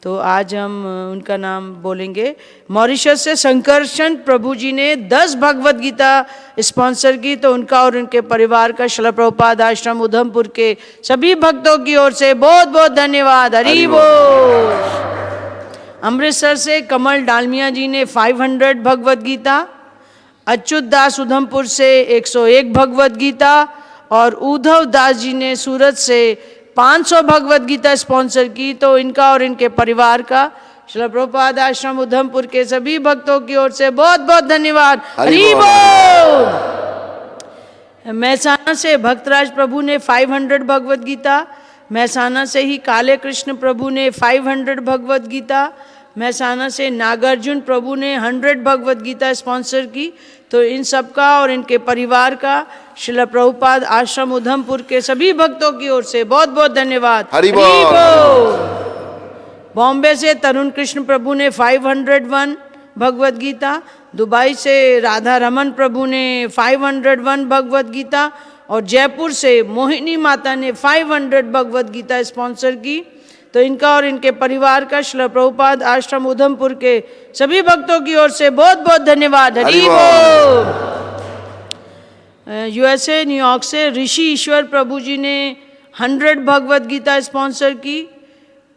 तो आज हम उनका नाम बोलेंगे। मॉरिशस से संकर्षण प्रभु जी ने 10 भगवद गीता स्पॉन्सर की। तो उनका और उनके परिवार का श्रील प्रभुपाद आश्रम उधमपुर के सभी भक्तों की ओर से बहुत बहुत धन्यवाद। हरि बोल। अमृतसर से कमल डालमिया जी ने 500 भगवद गीता, अच्युत दास उधमपुर से 101 भगवद गीता, और उद्धव दास जी ने सूरत से 500 भगवद गीता स्पॉन्सर की। तो इनका और इनके परिवार का श्रील प्रभुपाद आश्रम उधमपुर के सभी भक्तों की ओर से बहुत बहुत धन्यवाद। हरि बोल। महसाना से भक्तराज प्रभु ने 500 भगवद गीता, महसाना से ही काले कृष्ण प्रभु ने 500 भगवद गीता, महसाना से नागार्जुन प्रभु ने 100 भगवद गीता स्पॉन्सर की। तो इन सबका और इनके परिवार का श्रील प्रभुपाद आश्रम उधमपुर के सभी भक्तों की ओर से बहुत बहुत धन्यवाद। हरि बोल। बॉम्बे से तरुण कृष्ण प्रभु ने 501 भगवद गीता, दुबई से राधा रमन प्रभु ने 501 भगवद गीता, और जयपुर से मोहिनी माता ने 500 भगवद गीता स्पॉन्सर की। तो इनका और इनके परिवार का श्रील प्रभुपाद आश्रम उधमपुर के सभी भक्तों की ओर से बहुत बहुत धन्यवाद। हरि बोल। यूएसए न्यूयॉर्क से ऋषि ईश्वर प्रभु जी ने 100 भगवद गीता स्पॉन्सर की।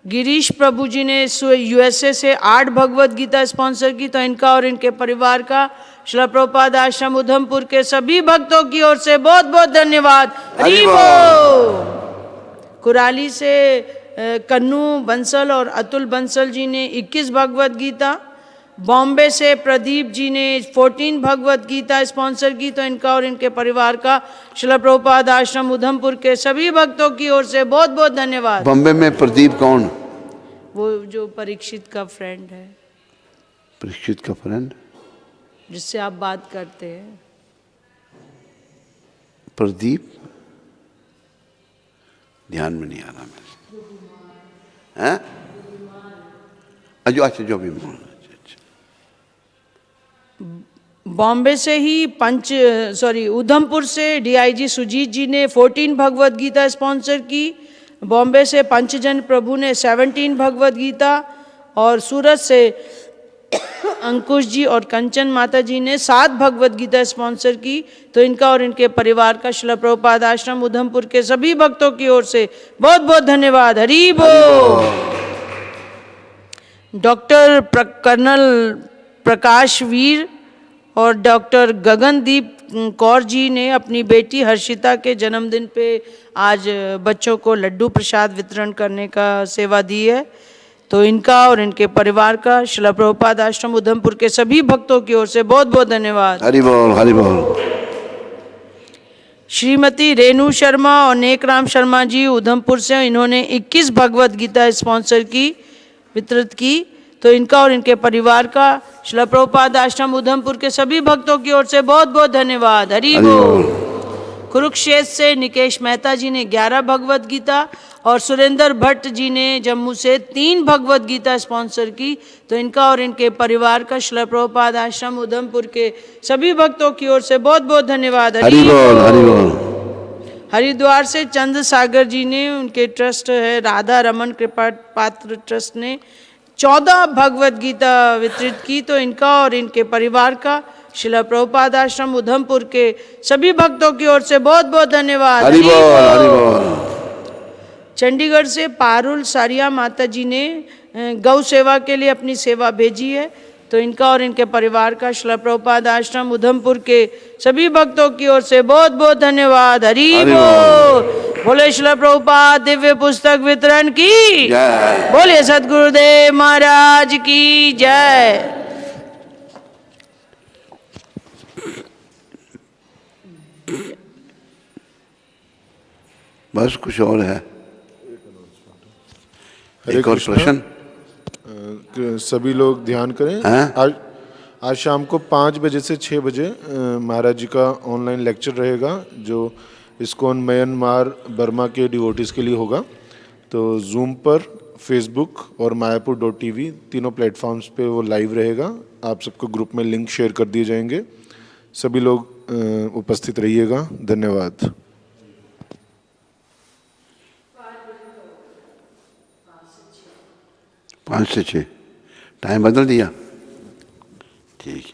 गिरीश प्रभु जी ने यूएसए से 8 भगवद गीता स्पॉन्सर की। तो इनका और इनके परिवार का श्रील प्रभुपाद आश्रम उधमपुर के सभी भक्तों की ओर से बहुत बहुत धन्यवाद। हरि बोल। कुराली से कन्नू बंसल और अतुल बंसल जी ने 21 भगवद गीता, बॉम्बे से प्रदीप जी ने 14 भगवत गीता स्पॉन्सर की, तो इनका और इनके परिवार का श्रील प्रभुपाद आश्रम उधमपुर के सभी भक्तों की ओर से बहुत बहुत धन्यवाद। बॉम्बे में प्रदीप कौन? वो जो परीक्षित का फ्रेंड है, परीक्षित का फ्रेंड, जिससे आप बात करते हैं। प्रदीप, ध्यान में नहीं आ रहा मेरे। हैं? अच्छा, जो भी मान। बॉम्बे से ही उधमपुर से डीआईजी सुजीत जी ने 14 भगवत गीता स्पॉन्सर की। बॉम्बे से पंचजन प्रभु ने 17 भगवत गीता, और सूरत से अंकुश जी और कंचन माता जी ने 7 भगवत गीता स्पॉन्सर की। तो इनका और इनके परिवार का श्रील प्रभुपाद आश्रम उधमपुर के सभी भक्तों की ओर से बहुत बहुत धन्यवाद। हरि बोल। डॉक्टर कर्नल प्रकाश वीर और डॉक्टर गगनदीप कौर जी ने अपनी बेटी हर्षिता के जन्मदिन पे आज बच्चों को लड्डू प्रसाद वितरण करने का सेवा दी है। तो इनका और इनके परिवार का श्रील प्रभुपाद आश्रम उधमपुर के सभी भक्तों की ओर से बहुत बहुत धन्यवाद। हरि बोल, हरि बोल। श्रीमती रेणु शर्मा और नेकराम शर्मा जी उधमपुर से, इन्होंने 21 भगवत गीता स्पॉन्सर की, वितरित की। तो इनका और इनके परिवार का श्रील प्रभुपाद आश्रम उधमपुर के सभी भक्तों की ओर से बहुत बहुत धन्यवाद। हरि बोल। कुरुक्षेत्र से निकेश मेहता जी ने 11 भगवत गीता, और सुरेंद्र भट्ट जी ने जम्मू से 3 भगवत गीता स्पॉन्सर की। तो इनका और इनके परिवार का श्रील प्रभुपाद आश्रम उधमपुर के सभी भक्तों की ओर से बहुत बहुत धन्यवाद। हरि बोल, हरि बोल। हरिद्वार से चंद्र सागर जी ने, उनके ट्रस्ट है राधा रमन कृपा पात्र ट्रस्ट ने 14 भगवत गीता वितरित की। तो इनका और इनके परिवार का श्रील प्रभुपाद आश्रम उधमपुर के सभी भक्तों की ओर से बहुत बहुत धन्यवाद। हरि बोल, हरि बोल। चंडीगढ़ से पारुल सारिया माता जी ने गौ सेवा के लिए अपनी सेवा भेजी है। तो इनका और इनके परिवार का श्रील प्रभुपाद आश्रम उधमपुर के सभी भक्तों की ओर से बहुत बहुत धन्यवाद। हरि बोल। बोले श्रील प्रभुपाद दिव्य पुस्तक वितरण की जय। बोले सद्गुरुदेव महाराज की जय। बस कुछ और है? एक और प्रश्न? सभी लोग ध्यान करें। आज शाम को 5 बजे से 6 बजे महाराज जी का ऑनलाइन लेक्चर रहेगा, जो इस्कॉन म्यांमार बर्मा के डिवोटीज के लिए होगा। तो जूम पर, फेसबुक और मायापुर.tv तीनों प्लेटफॉर्म्स पे वो लाइव रहेगा। आप सबको ग्रुप में लिंक शेयर कर दिए जाएंगे। सभी लोग उपस्थित रहिएगा। धन्यवाद। 5 से 6 टाइम बदल दिया? ठीक।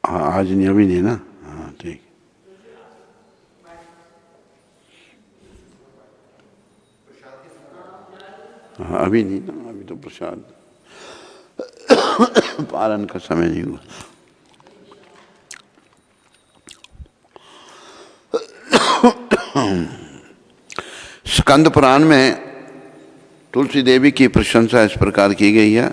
हाँ, आज नहीं, अभी नहीं ना? हाँ ठीक। हाँ अभी नहीं ना, अभी तो प्रसाद पालन का समय नहीं हुआ। स्कंद पुराण में तुलसी देवी की प्रशंसा इस प्रकार की गई है।